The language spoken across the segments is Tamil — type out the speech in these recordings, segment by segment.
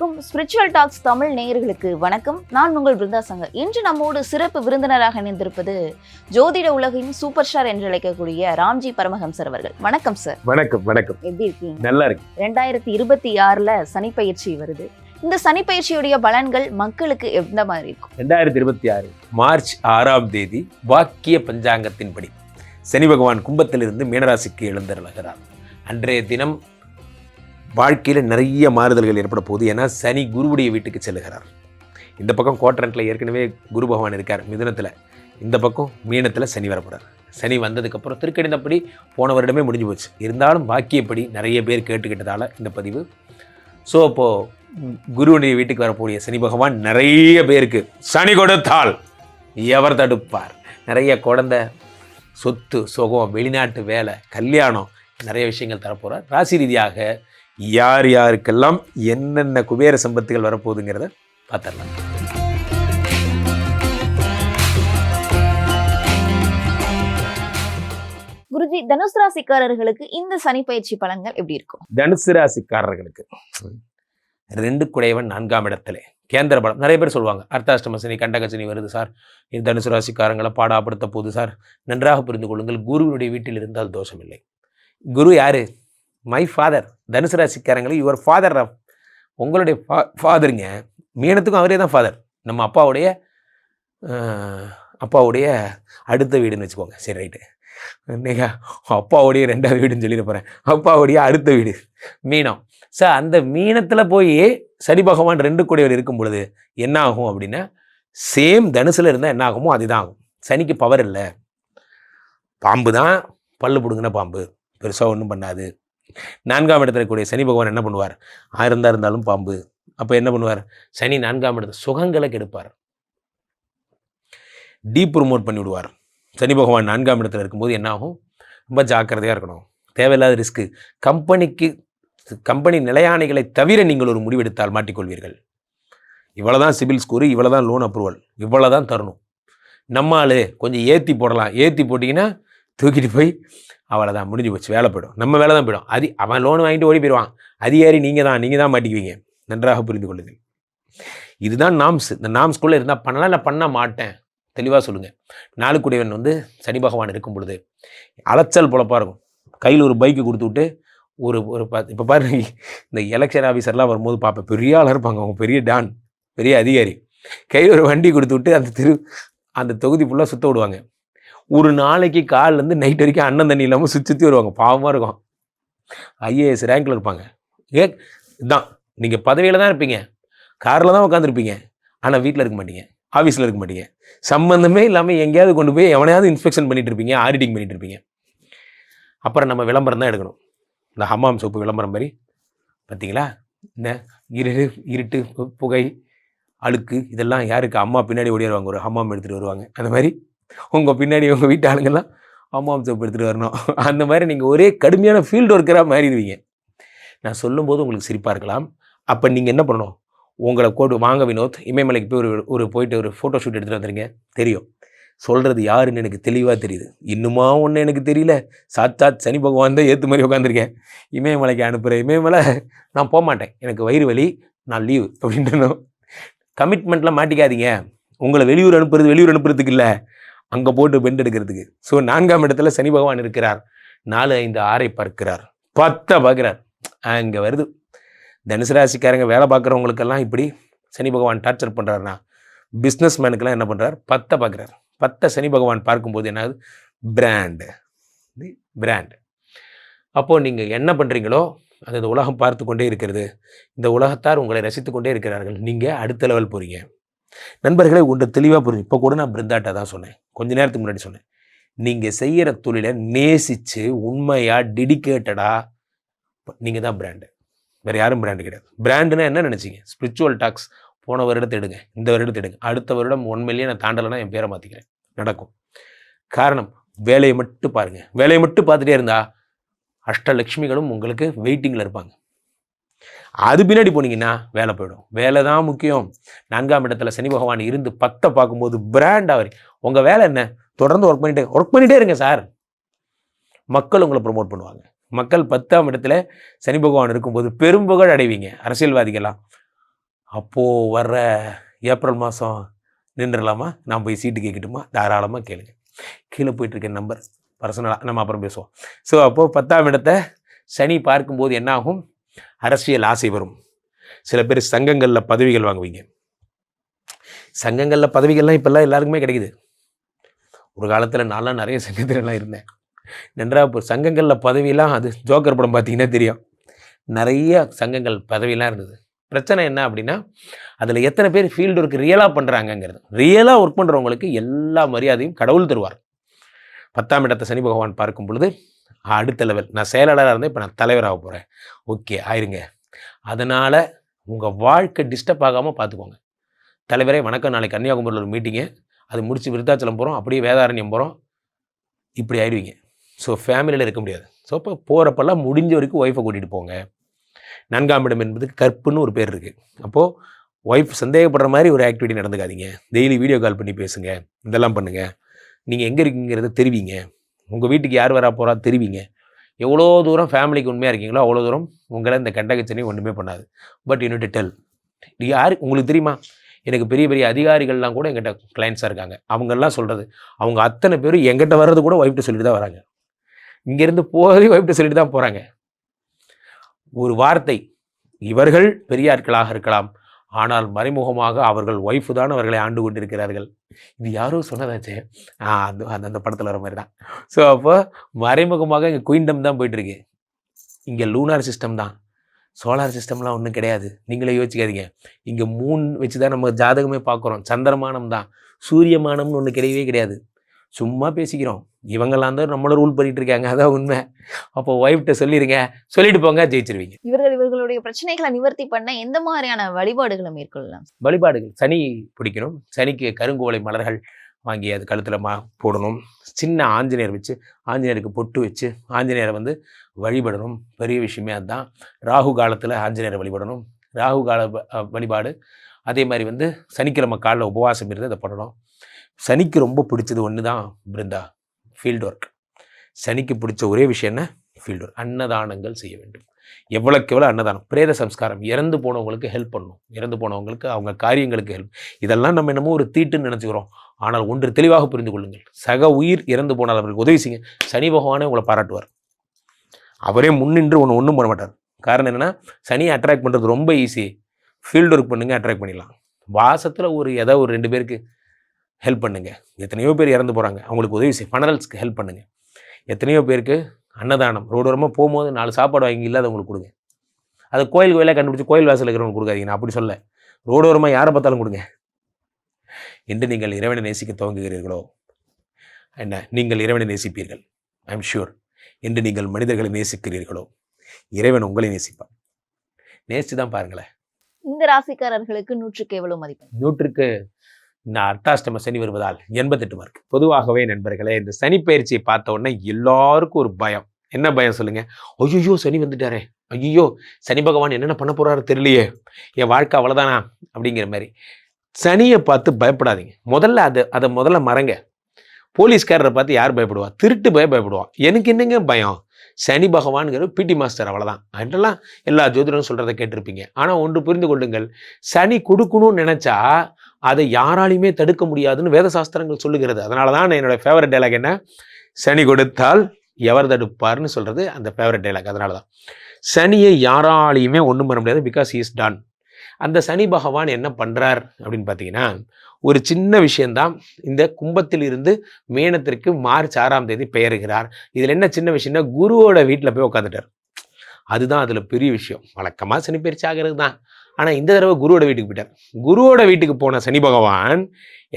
அனைவருக்கும் ஸ்பிரிச்சுவல் டாக்ஸ் தமிழ் நேயர்களுக்கு வணக்கம். நான் உங்கள் பிருந்தா சங்கர். இன்று நம்மோடு சிறப்பு விருந்தினராக இணைந்திருப்பது ஜோதிட உலகின் சூப்பர் ஸ்டார் என்று அழைக்கக்கூடிய ராம்ஜி பரமஹம்சர் அவர்கள். வணக்கம் சார். வணக்கம். வணக்கம். எப்படி இருக்கீங்க? நல்லா இருக்கு. 2026 சனி பயிற்சி வருது. இந்த சனி பயிற்சியுடைய பலன்கள் மக்களுக்கு எந்த மாதிரி இருக்கும்? 2026 மார்ச் 6ஆம் தேதி வாக்கிய பஞ்சாங்கத்தின்படி சனி பகவான் கும்பத்திலிருந்து மீனராசிக்கு எழுந்தருளுகிறார். அன்றைய தினம் வாழ்க்கையில் நிறைய மாறுதல்கள் ஏற்பட போகுது. ஏன்னா சனி குருவுடைய வீட்டுக்கு செல்லுகிறார். இந்த பக்கம் குவாட்ரண்ட்டில் ஏற்கனவே குரு பகவான் இருக்கார் மிதுனத்தில், இந்த பக்கம் மீனத்தில் சனி வரப்போகிறார். சனி வந்ததுக்கப்புறம் திருக்கணிதப்படி போன வருடமே முடிஞ்சு போச்சு. இருந்தாலும் வாக்கியப்படி நிறைய பேர் கேட்டுக்கிட்டதால் இந்த பதிவு. ஸோ அப்போது குருவுடைய வீட்டுக்கு வரக்கூடிய சனி பகவான் நிறைய பேருக்கு சனி கொடுத்தால் எவர் தடுப்பார், நிறைய குழந்தை, சொத்து, சுகம், வெளிநாட்டு வேலை, கல்யாணம், நிறைய விஷயங்கள் தரப்போகிறார். ராசி ரீதியாக யார் யாருக்கெல்லாம் என்னென்ன குபேர சம்பத்துகள் வரப்போகுதுங்கிறத பார்த்துடலாம். குருஜி, தனுசு ராசிக்காரர்களுக்கு இந்த சனி பயிற்சி பலன்கள் எப்படி இருக்கும்? தனுசு ராசிக்காரர்களுக்கு 2 குடையவன் 4ஆம் இடத்துல கேந்திர பலம். நிறைய பேர் சொல்லுவாங்க அர்த்தாஷ்டம சனி, கண்டக சனி வருது சார், இது தனுசு ராசிக்காரங்களை பாடாப்படுத்த போகுது சார். நன்றாக புரிந்து கொள்ளுங்கள், குருவினுடைய வீட்டில் இருந்தால் தோஷம் இல்லை. குரு யாரு? My father. தனுசு ராசிக்காரங்களுக்கு யுவர் ஃபாதர், உங்களுடைய ஃபாதருங்க. மீனத்துக்கும் அவரே தான் ஃபாதர். நம்ம அப்பாவுடைய அடுத்த வீடுன்னு வச்சுக்கோங்க. சரி, ரைட்டு. நீங்கள் அப்பாவுடைய 2வது வீடுன்னு சொல்லிட போகிறேன். அப்பாவுடைய அடுத்த வீடு மீனம். சார், அந்த மீனத்தில் போய் சனி பகவான் 2 கூடையவர் இருக்கும் பொழுது என்ன ஆகும் அப்படின்னா, சேம் தனுசில் இருந்தால் என்ன ஆகுமோ அதுதான் ஆகும். சனிக்கு பவர் இல்லை. பாம்பு தான், பல்லு பிடுங்கின பாம்பு, பெருசாக ஒன்றும் பண்ணாது. 4ஆம் இடத்துல கூடிய சனி பகவான் என்ன பண்ணுவார்? இருந்தாலும் பாம்பு. அப்போ என்ன பண்ணுவார்? சனி 4ஆம் இடத்துல சுகங்களை கெடுப்பார், ப்ரொமோட் பண்ணி விடுவார். சனி பகவான் 4ஆம் இடத்துல இருக்கும்போது என்ன ஆகும்? ரொம்ப ஜாக்கிரதையாக இருக்கணும். தேவையில்லாத ரிஸ்க்கு. கம்பெனி நிலையானைகளை தவிர நீங்கள் ஒரு முடிவெடுத்தால் மாட்டிக்கொள்வீர்கள். இவ்வளோதான் சிபில் ஸ்கோரு, இவ்வளோதான் லோன் அப்ரூவல், இவ்வளோதான் தரணும். நம்மால் கொஞ்சம் ஏற்றி போடலாம். ஏற்றி போட்டிங்கன்னா தூக்கிட்டு போய் அவ்வளோதான், முடிஞ்சு போச்சு, வேலை போய்டும். நம்ம வேலை தான் போய்டும். அவன் லோன் வாங்கிட்டு ஓடி போயிடுவான். அதிகாரி நீங்கள் தான் மாட்டிக்குவீங்க. நன்றாக புரிந்து கொள்ளுங்கள். இதுதான் நாம்ஸ். இந்த நாம்ஸ்குள்ளே இருந்தால் பண்ணலாம், இல்லை பண்ண மாட்டேன், தெளிவாக சொல்லுங்கள். 4 கூடையவன் சனி பகவான் இருக்கும் பொழுது அலைச்சல் பொழப்பாக இருக்கும். கையில் ஒரு பைக்கு கொடுத்து விட்டு ஒரு இப்போ பாருங்க, இந்த எலெக்ஷன் ஆஃபீஸர்லாம் வரும்போது பார்ப்பேன், பெரிய ஆளாக இருப்பாங்க, அவங்க பெரிய டான், பெரிய அதிகாரி. கையில் ஒரு வண்டி கொடுத்து விட்டு அந்த தொகுதி ஃபுல்லாக சுற்ற விடுவாங்க. ஒரு நாளைக்கு காலிலேருந்து நைட் வரைக்கும் அண்ணன் தண்ணி இல்லாமல் சுற்றி வருவாங்க. பாவமாக இருக்கும். ஐஏஎஸ் ரேங்கில் இருப்பாங்க. இதுதான், நீங்கள் பதவியில் தான் இருப்பீங்க, காரில் தான் உட்காந்துருப்பீங்க, ஆனால் வீட்டில் இருக்க மாட்டீங்க, ஆஃபீஸில் இருக்க மாட்டீங்க. சம்மந்தமே இல்லாமல் எங்கேயாவது கொண்டு போய் எவனையாவது இன்ஸ்பெக்ஷன் பண்ணிட்டு இருப்பீங்க, ஆடிட்டிங் பண்ணிட்டு இருப்பீங்க. அப்புறம் நம்ம விளம்பரம் தான் எடுக்கணும். இந்த ஹம்மாம் சோப்பு விளம்பரம் மாதிரி பார்த்தீங்களா? இந்த இருட்டு, புகை, அழுக்கு, இதெல்லாம் யாருக்கு? அம்மா பின்னாடி ஓடிடுவாங்க, ஒரு ஹம்மாம் எடுத்துகிட்டு வருவாங்க. அந்த மாதிரி உங்கள் பின்னாடி உங்கள் வீட்டு ஆளுங்கள்லாம் ஹம்மாம் சோப்பு எடுத்துகிட்டு வரணும். அந்த மாதிரி நீங்கள் ஒரே கடுமையான ஃபீல்டு ஒர்க்கராக மாறிடுவீங்க. நான் சொல்லும்போது உங்களுக்கு சிரிப்பாக இருக்கலாம். அப்போ நீங்கள் என்ன பண்ணணும்? உங்களை வாங்க வினோத், இமயமலைக்கு போய் போயிட்டு ஒரு ஃபோட்டோ ஷூட் எடுத்துகிட்டு வந்துடுங்க. தெரியும், சொல்கிறது யாருன்னு எனக்கு தெளிவாக தெரியுது. இன்னுமா ஒன்று எனக்கு தெரியல. சாட்சாத் சனி பகவான் தான் ஏற்று மாதிரி உட்காந்துருக்கேன். இமயமலைக்கு அனுப்புகிறேன். இமயமலை நான் போக மாட்டேன், எனக்கு வயிறு வலி, நான் லீவு அப்படின்ட்டு. கமிட்மெண்ட்லாம் மாட்டிக்காதீங்க. உங்களை வெளியூர் அனுப்புறதுக்கு இல்லை, அங்கே போட்டு பெண்ட் எடுக்கிறதுக்கு. ஸோ 4ஆம் இடத்துல சனி பகவான் இருக்கிறார். 4, 5, 6 பார்க்கிறார், 10 பார்க்குறார். அங்கே வருது. தனுசு ராசிக்காரங்க வேலை பார்க்குறவங்களுக்கெல்லாம் இப்படி சனி பகவான் டார்ச்சர் பண்ணுறாருனா, பிஸ்னஸ் மேனுக்கெல்லாம் என்ன பண்ணுறார்? 10 பார்க்குறார். 10 சனி பகவான் பார்க்கும்போது என்னாவது? பிராண்ட். அப்போது நீங்கள் என்ன பண்ணுறீங்களோ அது இந்த உலகம் பார்த்து கொண்டே இருக்கிறது. இந்த உலகத்தார் உங்களை ரசித்து கொண்டே இருக்கிறார்கள். நீங்கள் அடுத்த லெவல் போகிறீங்க. நண்பர்களே, ஒன்று தெளிவாக புரிஞ்சு, இப்போ கூட நான் பிருந்தாட்டை தான் சொன்னேன், கொஞ்ச நேரத்துக்கு முன்னாடி சொன்னேன். நீங்கள் செய்கிற தொழிலை நேசித்து உண்மையாக டெடிக்கேட்டடாக நீங்கள் தான் பிராண்டு. வேறு யாரும் பிராண்டு கிடையாது. பிராண்டுனா என்ன நினச்சிங்க? ஸ்பிரிச்சுவல் டாக்ஸ் போன வருடத்தை எடுங்க, இந்த வருடத்தை எடுங்க. அடுத்த வருடம் 1 மில்லியன் தாண்டலைன்னா என் பேரை மாற்றிக்கிறேன். நடக்கும். காரணம், வேலையை மட்டும் பாருங்கள். வேலையை மட்டும் பார்த்துட்டே இருந்தால் அஷ்டலக்ஷ்மிகளும் உங்களுக்கு வெயிட்டிங்கில் இருப்பாங்க. அது பின்னாடி போனீங்கன்னா வேலை போயிடும். வேலை தான் முக்கியம். 4ஆம் இடத்துல சனி பகவான் இருந்து 10 பார்க்கும்போது பிராண்ட் ஆவரி. உங்கள் வேலை என்ன? தொடர்ந்து ஒர்க் பண்ணிகிட்டே இருங்க சார். மக்கள் உங்களை ப்ரொமோட் பண்ணுவாங்க. மக்கள் 10ஆம் இடத்துல சனி பகவான் இருக்கும்போது பெரும்புகழ் அடைவீங்க. அரசியல்வாதிகள்லாம் அப்போது வர்ற ஏப்ரல் மாதம் நின்றுடலாமா? நான் போய் சீட்டு கேட்கட்டுமா? தாராளமாக கேளுங்க. கீழே போயிட்டுருக்க நம்பர் பர்சனலாக நம்ம அப்புறம் பேசுவோம். ஸோ அப்போது 10ஆம் இடத்தை சனி பார்க்கும்போது என்ன ஆகும்? அரசியல் ஆசை வரும். சில பேர் சங்கங்களில் பதவிகள் வாங்குவீங்க. சங்கங்களில் பதவிகள்லாம் இப்போல்லாம் எல்லாருக்குமே கிடைக்குது. ஒரு காலத்தில் நான்லாம் நிறைய சங்கத்திலலாம் இருந்தேன். நன்றாக சங்கங்களில் பதவியெல்லாம் அது ஜோக்கர் படம் பார்த்தீங்கன்னா தெரியும். நிறைய சங்கங்கள் பதவியெல்லாம் இருந்தது. பிரச்சனை என்ன அப்படின்னா, அதில் எத்தனை பேர் ஃபீல்டு ஒர்க் ரியலாக பண்ணுறாங்கங்கிறது. ரியலாக ஒர்க் பண்ணுறவங்களுக்கு எல்லா மரியாதையும் கடவுள் தருவார். 10ஆம் இடத்தை சனி பகவான் பார்க்கும் பொழுது அடுத்த லெவல். நான் செயலாளராக இருந்தேன், இப்போ நான் தலைவராக போகிறேன். ஓகே ஆயிருங்க. அதனால் உங்கள் வாழ்க்கை டிஸ்டர்ப் ஆகாமல் பார்த்துக்கோங்க. தலைவரே வணக்கம், நாளைக்கு கன்னியாகுமரியில் ஒரு மீட்டிங்கு, அது முடித்து விருத்தாச்சலம் போகிறோம், அப்படியே வேதாரண்யம் போகிறோம், இப்படி ஆயிடுவீங்க. ஸோ ஃபேமிலியில் இருக்க முடியாது. ஸோ இப்போ போகிறப்பெல்லாம் முடிஞ்ச வரைக்கும் ஒய்ஃபை கூட்டிகிட்டு போங்க. 4ஆம் இடம் என்பது கற்புன்னு ஒரு பேர் இருக்குது. அப்போது ஒய்ஃப் சந்தேகப்படுற மாதிரி ஒரு ஆக்டிவிட்டி நடந்துக்காதீங்க. டெய்லி வீடியோ கால் பண்ணி பேசுங்க, இதெல்லாம் பண்ணுங்கள். நீங்கள் எங்கே இருக்கீங்கிறத தெரிவிங்க. உங்கள் வீட்டுக்கு யார் வரா போகிறா தெரிவிங்க. எவ்வளோ தூரம் ஃபேமிலிக்கு உண்மையாக இருக்கீங்களோ அவ்வளோ தூரம் உங்களை இந்த கண்டகச்சனி ஒன்றுமே பண்ணாது. But you need to tell. யார் உங்களுக்கு தெரியுமா? எனக்கு பெரிய பெரிய அதிகாரிகள்லாம் கூட எங்கிட்ட கிளைண்ட்ஸாக இருக்காங்க. அவங்கெல்லாம் சொல்கிறது, அவங்க அத்தனை பேரும் எங்கிட்ட வர்றது கூட ஒய்ஃப்ட்ட சொல்லிட்டு தான் வராங்க. இங்கேருந்து போகிறதே ஒய்ஃப்ட்ட சொல்லிட்டு தான் போகிறாங்க. ஒரு வார்த்தை, இவர்கள் பெரிய ஆட்களாக இருக்கலாம், ஆனால் மறைமுகமாக அவர்கள் ஒய்ஃபு தான் அவர்களை ஆண்டு கொண்டிருக்கிறார்கள். இது யாரோ சொன்னதாச்சே, அந்த அந்த படத்தில் வர மாதிரி தான். ஸோ அப்போ மறைமுகமாக இங்கே குயின்டம் தான் போயிட்டுருக்கு. இங்கே லூனார் சிஸ்டம் தான், சோலார் சிஸ்டம்லாம் ஒன்றும் கிடையாது. நீங்களே யோசிக்காதீங்க. இங்கே மூன் வச்சு தான் நம்ம ஜாதகமே பார்க்குறோம். சந்திரமானம் தான், சூரியமானம்னு ஒன்று கிடையவே கிடையாது. சும்மா பேசிக்கிறோம். இவங்கெல்லாம் தான் நம்மள ரூல் பண்ணிட்டு இருக்காங்க, அதான் உண்மை. அப்போ ஒய்ஃப்ட்ட சொல்லிடுங்க, சொல்லிட்டு போங்க, ஜெயிச்சிருவீங்க. இவர்களுடைய பிரச்சனைகளை நிவர்த்தி பண்ண எந்த மாதிரியான வழிபாடுகளை மேற்கொள்ளலாம்? வழிபாடுகள், சனி பிடிக்கணும். சனிக்கு கருங்குவளை மலர்கள் வாங்கி அது கழுத்தில் போடணும். சின்ன ஆஞ்சநேயர் வச்சு ஆஞ்சநேயருக்கு பொட்டு வச்சு ஆஞ்சநேயரை வழிபடணும். பெரிய விஷயமே அதுதான். ராகு காலத்தில் ஆஞ்சநேயரை வழிபடணும். ராகு கால வழிபாடு. அதே மாதிரி சனிக்கிழமை காலைல உபவாசம் இருந்து அதை பண்ணணும். சனிக்கு ரொம்ப பிடிச்சது ஒன்று தான் பிருந்தா, ஃபீல்டு ஒர்க். சனிக்கு பிடிச்ச ஒரே விஷயம் என்ன? Field work. அன்னதானங்கள் செய்ய வேண்டும். எவ்வளோக்கு எவ்வளோ அன்னதானம், பிரேத சம்ஸ்காரம், இறந்து போனவங்களுக்கு ஹெல்ப் பண்ணணும். இறந்து போனவங்களுக்கு அவங்க காரியங்களுக்கு ஹெல்ப். இதெல்லாம் நம்ம என்னமோ ஒரு தீட்டுன்னு நினச்சிக்கிறோம். ஆனால் ஒன்று தெளிவாக புரிந்து கொள்ளுங்கள், சக உயிர் இறந்து போனால் அவர்களுக்கு உதவி செய்யுங்க. சனி பகவானே உங்களை பாராட்டுவார். அவரே முன்னின்று ஒன்றும் பண்ண மாட்டார். காரணம் என்னென்னா, சனியை அட்ராக்ட் பண்ணுறது ரொம்ப ஈஸி. ஃபீல்டு ஒர்க் பண்ணுங்க, அட்ராக்ட் பண்ணிடலாம். வாசத்தில் ஏதாவது ஒரு 2 பேருக்கு ஹெல்ப் பண்ணுங்கள். எத்தனையோ பேர் இறந்து போகிறாங்க, அவங்களுக்கு உதவி செய்ய. ஃபனரல்ஸ்க்கு ஹெல்ப் பண்ணுங்கள். எத்தனையோ பேருக்கு அன்னதானம், ரோடோரமாக போகும்போது 4 சாப்பாடு வாங்கி இல்லாதவங்களுக்கு கொடுங்க. அதை கோயிலாக கண்டுபிடிச்சி கோயில் வாசல் இருக்கிறவங்க கொடுக்காதீங்க. நான் அப்படி சொல்ல, ரோடோரமாக யாரை பார்த்தாலும் கொடுங்க. என்று நீங்கள் இறைவனை நேசிக்க துவங்குகிறீர்களோ என்ன, நீங்கள் இறைவனை நேசிப்பீர்கள். I am sure. என்று நீங்கள் மனிதர்களை நேசிக்கிறீர்களோ இறைவன் உங்களை நேசிப்பார். நேசித்து தான் பாருங்களேன். இந்த ராசிக்காரர்களுக்கு 100க்கு எவ்வளவு மதிப்பெண்? 100க்கு இந்த அர்த்தாஷ்டம சனி வருவதால் 88 மார்க். பொதுவாகவே நண்பர்களே, இந்த சனி பயிற்சியை பார்த்த உடனே எல்லாருக்கும் ஒரு பயம். என்ன பயம் சொல்லுங்க? ஐயோ சனி வந்துட்டாரே, ஐயோ சனி பகவான் என்னென்ன பண்ண போறாரு தெரியலையே, என் வாழ்க்கை அவ்வளோதானா அப்படிங்கிற மாதிரி. சனியை பார்த்து பயப்படாதீங்க. அதை முதல்ல மறங்க. போலீஸ்காரரை பார்த்து யார் பயப்படுவா? திருட்டு பயப்படுவான். எனக்கு என்னங்க பயம்? சனி பகவான்கிற பிடி மாஸ்டர், அவ்வளோதான். அதெல்லாம் எல்லா ஜோதிடரும் சொல்கிறத கேட்டிருப்பீங்க. ஆனால் ஒன்று புரிந்து கொள்ளுங்கள், சனி கொடுக்கணும்னு நினச்சா அதை யாராலையுமே தடுக்க முடியாதுன்னு வேத சாஸ்திரங்கள் சொல்லுகிறது. அதனால தான் என்னோட ஃபேவரட் டைலாக் என்ன, சனி கொடுத்தால் எவர் தடுப்பார்னு சொல்கிறது அந்த ஃபேவரட் டைலாக். அதனால தான் சனியை யாராலையுமே ஒன்றும் பண்ண முடியாது. Because he is done. அந்த சனி பகவான் என்ன பண்ணுறார் அப்படின்னு பார்த்தீங்கன்னா, ஒரு சின்ன விஷயந்தான். இந்த கும்பத்தில் இருந்து மீனத்திற்கு மார்ச் 6ஆம் தேதி பெயர்கிறார். இதில் என்ன சின்ன விஷயம்னா, குருவோட வீட்டில் போய் உட்காந்துட்டார். அதுதான் அதில் பெரிய விஷயம். வழக்கமாக சனி பயிற்சி ஆகிறது தான். ஆனால் இந்த தடவை குருவோட வீட்டுக்கு போயிட்டார். குருவோட வீட்டுக்கு போன சனி பகவான்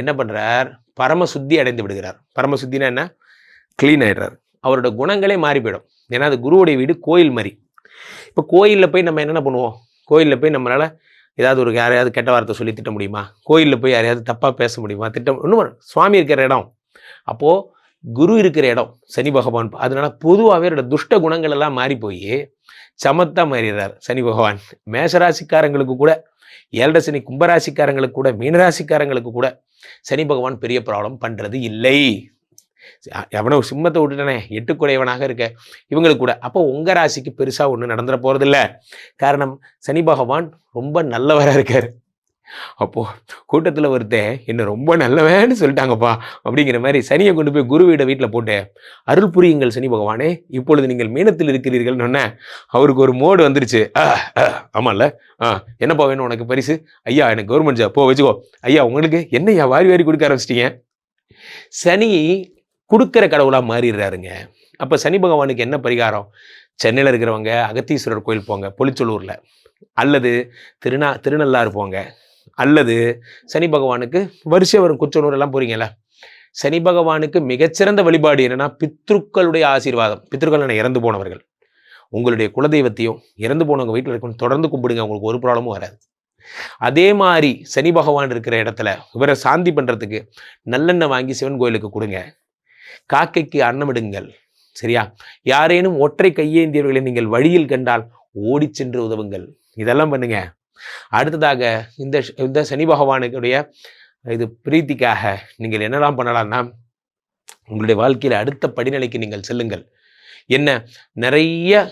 என்ன பண்ணுறார்? பரமசுத்தி அடைந்து விடுகிறார். பரமசுத்தினா என்ன? க்ளீன் ஆகிடுறார். அவரோட குணங்களே மாறி போயிடும். ஏன்னா அது குருவோடைய வீடு கோயில் மாதிரி. இப்போ கோயிலில் போய் நம்ம என்னென்ன பண்ணுவோம்? கோயிலில் போய் நம்மளால் ஏதாவது யாரையாவது கெட்ட வார்த்தை சொல்லி திட்ட முடியுமா? கோயிலில் போய் யாரையாவது தப்பாக பேச முடியுமா? ஒன்றும் சுவாமி இருக்கிற இடம். அப்போது குரு இருக்கிற இடம் சனி பகவான். அதனால பொதுவாகவே அவரோட துஷ்ட குணங்கள் எல்லாம் மாறி போய் சமத்தா மாறிடுறார் சனி பகவான். மேஷராசிக்காரங்களுக்கு கூட, 7 சனி கும்பராசிக்காரங்களுக்கு கூட, மீனராசிக்காரங்களுக்கு கூட சனி பகவான் பெரிய ப்ராப்ளம் பண்ணுறது இல்லை. எவனோ சிம்மத்தை விட்டுட்டானே, 8 குடையவனாக இருக்க இவங்களுக்கு கூட. அப்போ உங்கள் ராசிக்கு பெருசாக ஒன்றும் நடந்துட போகிறதில்ல. காரணம், சனி பகவான் ரொம்ப நல்லவராக இருக்கார். அப்போது கூட்டத்தில் ஒருத்தன் என்ன ரொம்ப நல்லவேன்னு சொல்லிட்டாங்கப்பா அப்படிங்கிற மாதிரி சனியை கொண்டு போய் குருவிட வீட்டில் போட்டு அருள் புரியுங்கள் சனி பகவானே, இப்பொழுது நீங்கள் மீனத்தில் இருக்கிறீர்கள்னு அவருக்கு ஒரு மோடு வந்துருச்சு. ஆமாம்ல, என்னப்பா வேணும் உனக்கு பரிசு? ஐயா எனக்கு கவர்மெண்ட் ஜாப், போ வச்சுக்கோ. ஐயா உங்களுக்கு என்னையா வாரி வாரி கொடுக்க ஆரம்பிச்சிட்டிங்க. சனி கொடுக்குற கடவுளாக மாறிடுறாருங்க. அப்போ சனி பகவானுக்கு என்ன பரிகாரம்? சென்னையில் இருக்கிறவங்க அகத்தீஸ்வரர் கோயில் போங்க பொலிச்சலூரில், அல்லது திருநள்ளாறு போங்க, அல்லது சனி பகவானுக்கு வரிசை வரும் குச்சனூர் எல்லாம் போறீங்கல்ல. சனி பகவானுக்கு மிகச்சிறந்த வழிபாடு என்னன்னா பித்ருக்களுடைய ஆசீர்வாதம். பித்ருக்கள் இறந்து போனவர்கள், உங்களுடைய குலதெய்வத்தையும் இறந்து போனவங்க வீட்டில் இருக்கணும் தொடர்ந்து கும்பிடுங்க, உங்களுக்கு ஒரு ப்ராப்ளமும் வராது. அதே மாதிரி சனி பகவான் இருக்கிற இடத்துல இவரை சாந்தி பண்ணுறதுக்கு நல்லெண்ணெய் வாங்கி சிவன் கோயிலுக்கு கொடுங்க. காக்கைக்கு அன்னமிடுங்கள். சரியா? யாரேனும் ஒற்றை கையேந்தியவர்களை நீங்கள் வழியில் கண்டால் ஓடி சென்று உதவுங்கள். இதெல்லாம் பண்ணுங்க. அடுத்ததாக இந்த சனி பகவானுடைய இது பிரீத்திக்காக நீங்கள் என்னெல்லாம் பண்ணலாம்னா, உங்களுடைய வாழ்க்கையில் அடுத்த படிநிலைக்கு நீங்கள் செல்லுங்கள். என்ன, நிறைய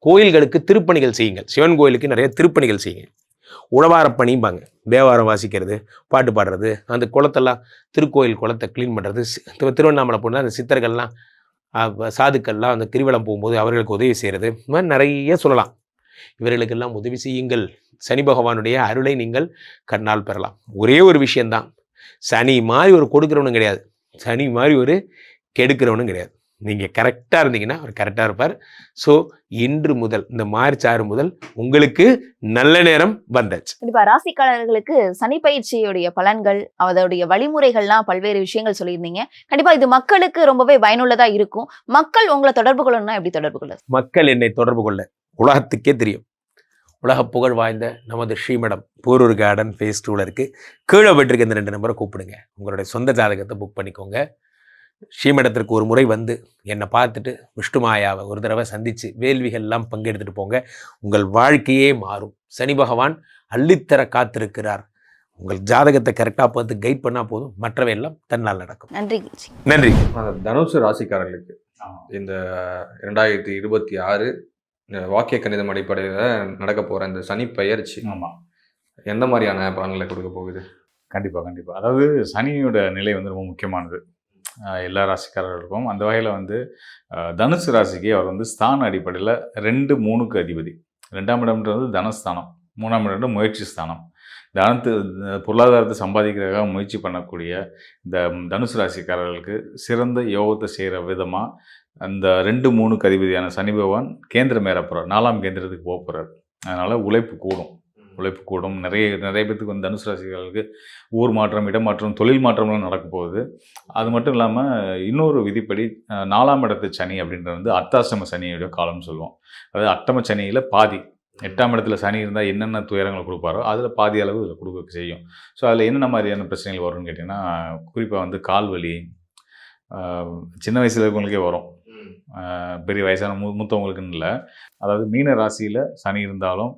கோயில்களுக்கு திருப்பணிகள் செய்யுங்கள். சிவன் கோயிலுக்கு நிறைய திருப்பணிகள் செய்யுங்க. உழவாரப்பணிம்பாங்க, தேவாரம் வாசிக்கிறது, பாட்டு பாடுறது, அந்த குளத்தெல்லாம் திருக்கோயில் குளத்தை க்ளீன் பண்ணுறது. திருவண்ணாமலை போனால் அந்த சித்தர்கள்லாம் சாதுக்கள்லாம் அந்த கிரிவலம் போகும்போது அவர்களுக்கு உதவி செய்கிறது. இந்த மாதிரி நிறைய சொல்லலாம். இவர்களுக்கெல்லாம் உதவி செய்யுங்கள். சனி பகவானுடைய அருளை நீங்கள் கண்ணால் பெறலாம். ஒரே ஒரு விஷயந்தான், சனி மாதிரி ஒரு கொடுக்குறவனும் கிடையாது, சனி மாதிரி ஒரு கெடுக்கிறவனும் கிடையாது. நீங்கள் கரெக்டாக இருந்தீங்கன்னா அவர் கரெக்டாக இருப்பார். ஸோ இன்று முதல் இந்த மார்ச் 6 முதல் உங்களுக்கு நல்ல நேரம் வந்தாச்சு. கண்டிப்பா ராசிக்காரர்களுக்கு சனி பயிற்சியுடைய பலன்கள், அதோடைய வழிமுறைகள்லாம் பல்வேறு விஷயங்கள் சொல்லியிருந்தீங்க. கண்டிப்பா இது மக்களுக்கு ரொம்பவே பயனுள்ளதா இருக்கும். மக்கள் உங்களை தொடர்பு கொள்ளணும்னா எப்படி தொடர்பு கொள்ள? மக்கள் என்னை தொடர்பு கொள்ள உலகத்துக்கே தெரியும். உலக புகழ் வாய்ந்த நமது ஸ்ரீமடம் போரூர் கார்டன் ஃபேஸ் 2ல இருக்குது. கீழே போயிட்டுருக்க இந்த 2 நம்பரை கூப்பிடுங்க. உங்களுடைய சொந்த ஜாதகத்தை புக் பண்ணிக்கோங்க. ஸ்ரீமடத்திற்கு ஒரு முறை வந்து என்னை பார்த்துட்டு விஷ்ணுமாயாவை ஒரு தடவை சந்தித்து வேள்விகள்லாம் பங்கெடுத்துட்டு போங்க. உங்கள் வாழ்க்கையே மாறும். சனி பகவான் அள்ளித்தர காத்திருக்கிறார். உங்கள் ஜாதகத்தை கரெக்டாக பார்த்து கைட் பண்ணால் போதும், மற்றவை எல்லாம் தன்னால் நடக்கும். நன்றி. நன்றி. தனுசு ராசிக்காரர்களுக்கு இந்த 2026 வாக்கிய கணிதம் அடிப்படையில் நடக்க போகிற இந்த சனி பயிற்சி எந்த மாதிரியான பலன்களை கொடுக்க போகுது? கண்டிப்பாக. அதாவது சனியோட நிலை வந்து ரொம்ப முக்கியமானது எல்லா ராசிக்காரர்களுக்கும். அந்த வகையில் வந்து தனுசு ராசிக்கு அவர் வந்து ஸ்தான அடிப்படையில் 2, 3க்கு அதிபதி. 2ஆம் இடம்ன்றது தனஸ்தானம், 3ஆம் இடம் முயற்சி ஸ்தானம். பொருளாதாரத்தை சம்பாதிக்கிறதுக்காக முயற்சி பண்ணக்கூடிய இந்த தனுசு ராசிக்காரர்களுக்கு சிறந்த யோகத்தை செய்கிற விதமாக அந்த 2, 3க்கு அதிபதியான சனி பகவான் கேந்திரம் ஏற போகிறார், 4ஆம் கேந்திரத்துக்கு போக போகிறார். அதனால் உழைப்பு கூடும். நிறைய பேத்துக்கு வந்து தனுசு ராசிகளுக்கு ஊர் மாற்றம், இடமாற்றம், தொழில் மாற்றம்லாம் நடக்க போகுது. அது மட்டும் இல்லாமல் இன்னொரு விதிப்படி 4ஆம் இடத்து சனி அப்படின்றது வந்து அர்த்தாஷ்டம சனியோட காலம்னு சொல்லுவோம். அதாவது அஷ்டம சனியில் பாதி, 8ஆம் இடத்துல சனி இருந்தால் என்னென்ன துயரங்களை கொடுப்பாரோ அதில் பாதி அளவு இதில் கொடுக்க செய்யும். ஸோ அதில் என்னென்ன மாதிரியான பிரச்சனைகள் வரும்னு கேட்டிங்கன்னா, குறிப்பாக வந்து கால் வலி சின்ன வயசில் இருக்கவங்களுக்கே வரும், பெரிய வயசான மூத்தவங்களுக்குன்னு இல்லை. அதாவது மீன ராசியில் சனி இருந்தாலும்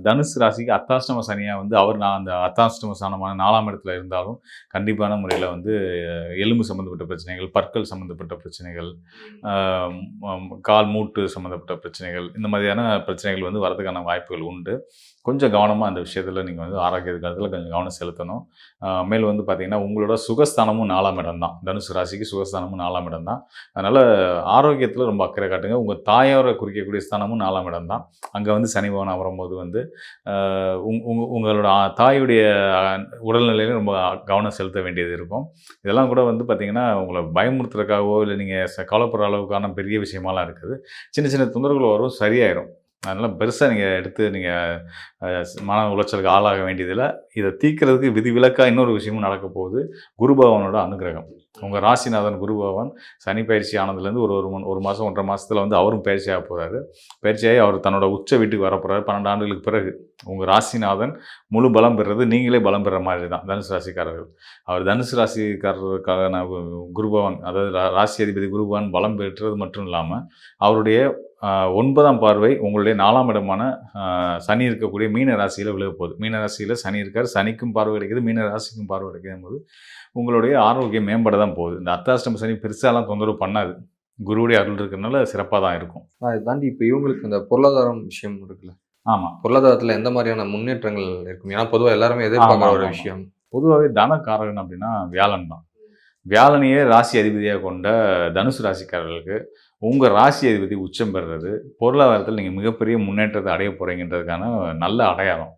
தனுசு ராசிக்கு அர்த்தாஷ்டம சனியாக வந்து அந்த அர்த்தாஷ்டம ஸ்தானமான 4ஆம் இடத்துல இருந்தாலும் கண்டிப்பான முறையில் வந்து எலும்பு சம்மந்தப்பட்ட பிரச்சனைகள், பற்கள் சம்மந்தப்பட்ட பிரச்சனைகள், கால் மூட்டு சம்மந்தப்பட்ட பிரச்சனைகள், இந்த மாதிரியான பிரச்சனைகள் வந்து வரதுக்கான வாய்ப்புகள் உண்டு. கொஞ்சம் கவனமாக அந்த விஷயத்தில் நீங்கள் வந்து ஆரோக்கியத்தில் கொஞ்சம் கவனம் செலுத்தணும். மேலும் வந்து பார்த்திங்கன்னா உங்களோட சுகஸ்தானமும் 4ஆம் இடம் தான். தனுசு ராசிக்கு சுகஸ்தானமும் 4ஆம் இடம் தான். அதனால் ஆரோக்கியத்தில் ரொம்ப அக்கறை காட்டுங்க. உங்கள் தாயோரை குறிக்கக்கூடிய ஸ்தானமும் 4ஆம் இடம் தான். அங்கே வந்து சனி பகவான் வரும்போது வந்து உங்களோட தாயுடைய உடல்நிலையிலும் ரொம்ப கவனம் செலுத்த வேண்டியது இருக்கும். இதெல்லாம் கூட வந்து பார்த்திங்கன்னா உங்களை பயமுறுத்துறதுக்காகவோ இல்லை நீங்கள் கவலைப்படுற அளவுக்கான பெரிய விஷயமாலாம் இருக்குது. சின்ன சின்ன தொந்தரவுகள் வரும், சரியாயிடும். அதனால் பெருசாக நீங்கள் எடுத்து நீங்கள் மன உளைச்சலுக்கு ஆளாக வேண்டியதில்லை. இதை தீர்க்கிறதுக்கு விதிவிலக்காக இன்னொரு விஷயமும் நடக்க போகுது. குரு பகவானோட அனுகிரகம். உங்கள் ராசிநாதன் குரு பகவான் சனி பயிற்சி ஆனதுலேருந்து ஒரு மாதம் 1.5 மாதத்தில் வந்து அவரும் பயிற்சியாக போகிறாரு. பயிற்சியாகி அவர் தன்னோட உச்ச வீட்டுக்கு வர போகிறாரு. 12 ஆண்டுகளுக்கு பிறகு உங்கள் ராசிநாதன் முழு பலம் பெறுறது நீங்களே பலம் பெற மாதிரி தான் தனுசு ராசிக்காரர்கள். அவர் தனுசு ராசிக்காரருக்கான குரு பகவான், அதாவது ராசி அதிபதி குரு பகவான் பலம் பெற்றது மட்டும் இல்லாமல் அவருடைய 9ஆம் பார்வை உங்களுடைய 4ஆம் இடமான சனி இருக்கக்கூடிய மீன ராசியில் விழுக போகுது. மீன ராசியில் சனி இருக்கார், சனிக்கும் பார்வை கிடைக்குது, மீன ராசிக்கும் பார்வை கிடைக்கும் போது உங்களுடைய ஆரோக்கியம் மேம்பட தான் போகுது. இந்த அர்த்தாஷ்டம சனி பெருசாலாம் தொந்தரவு பண்ணாது. குருவுடைய அருள் இருக்கிறதுனால சிறப்பாக தான் இருக்கும். அதை தாண்டி இப்போ இவங்களுக்கு இந்த பொருளாதாரம் விஷயம் இருக்குல்ல, ஆமாம். பொருளாதாரத்துல எந்த மாதிரியான முன்னேற்றங்கள் இருக்கும்? ஏன்னா பொதுவா எல்லாருமே எதிர்பார்க்குற ஒரு விஷயம். பொதுவாகவே தனக்காரகன் அப்படின்னா வியாழன் தான். வியாழனையே ராசி அதிபதியாக கொண்ட தனுசு ராசிக்காரர்களுக்கு உங்கள் ராசி அதிபதி உச்சம் பெறுறது பொருளாதாரத்தில் நீங்கள் மிகப்பெரிய முன்னேற்றத்தை அடைய போகிறீங்கன்றதுக்கான நல்ல அடையாளம்.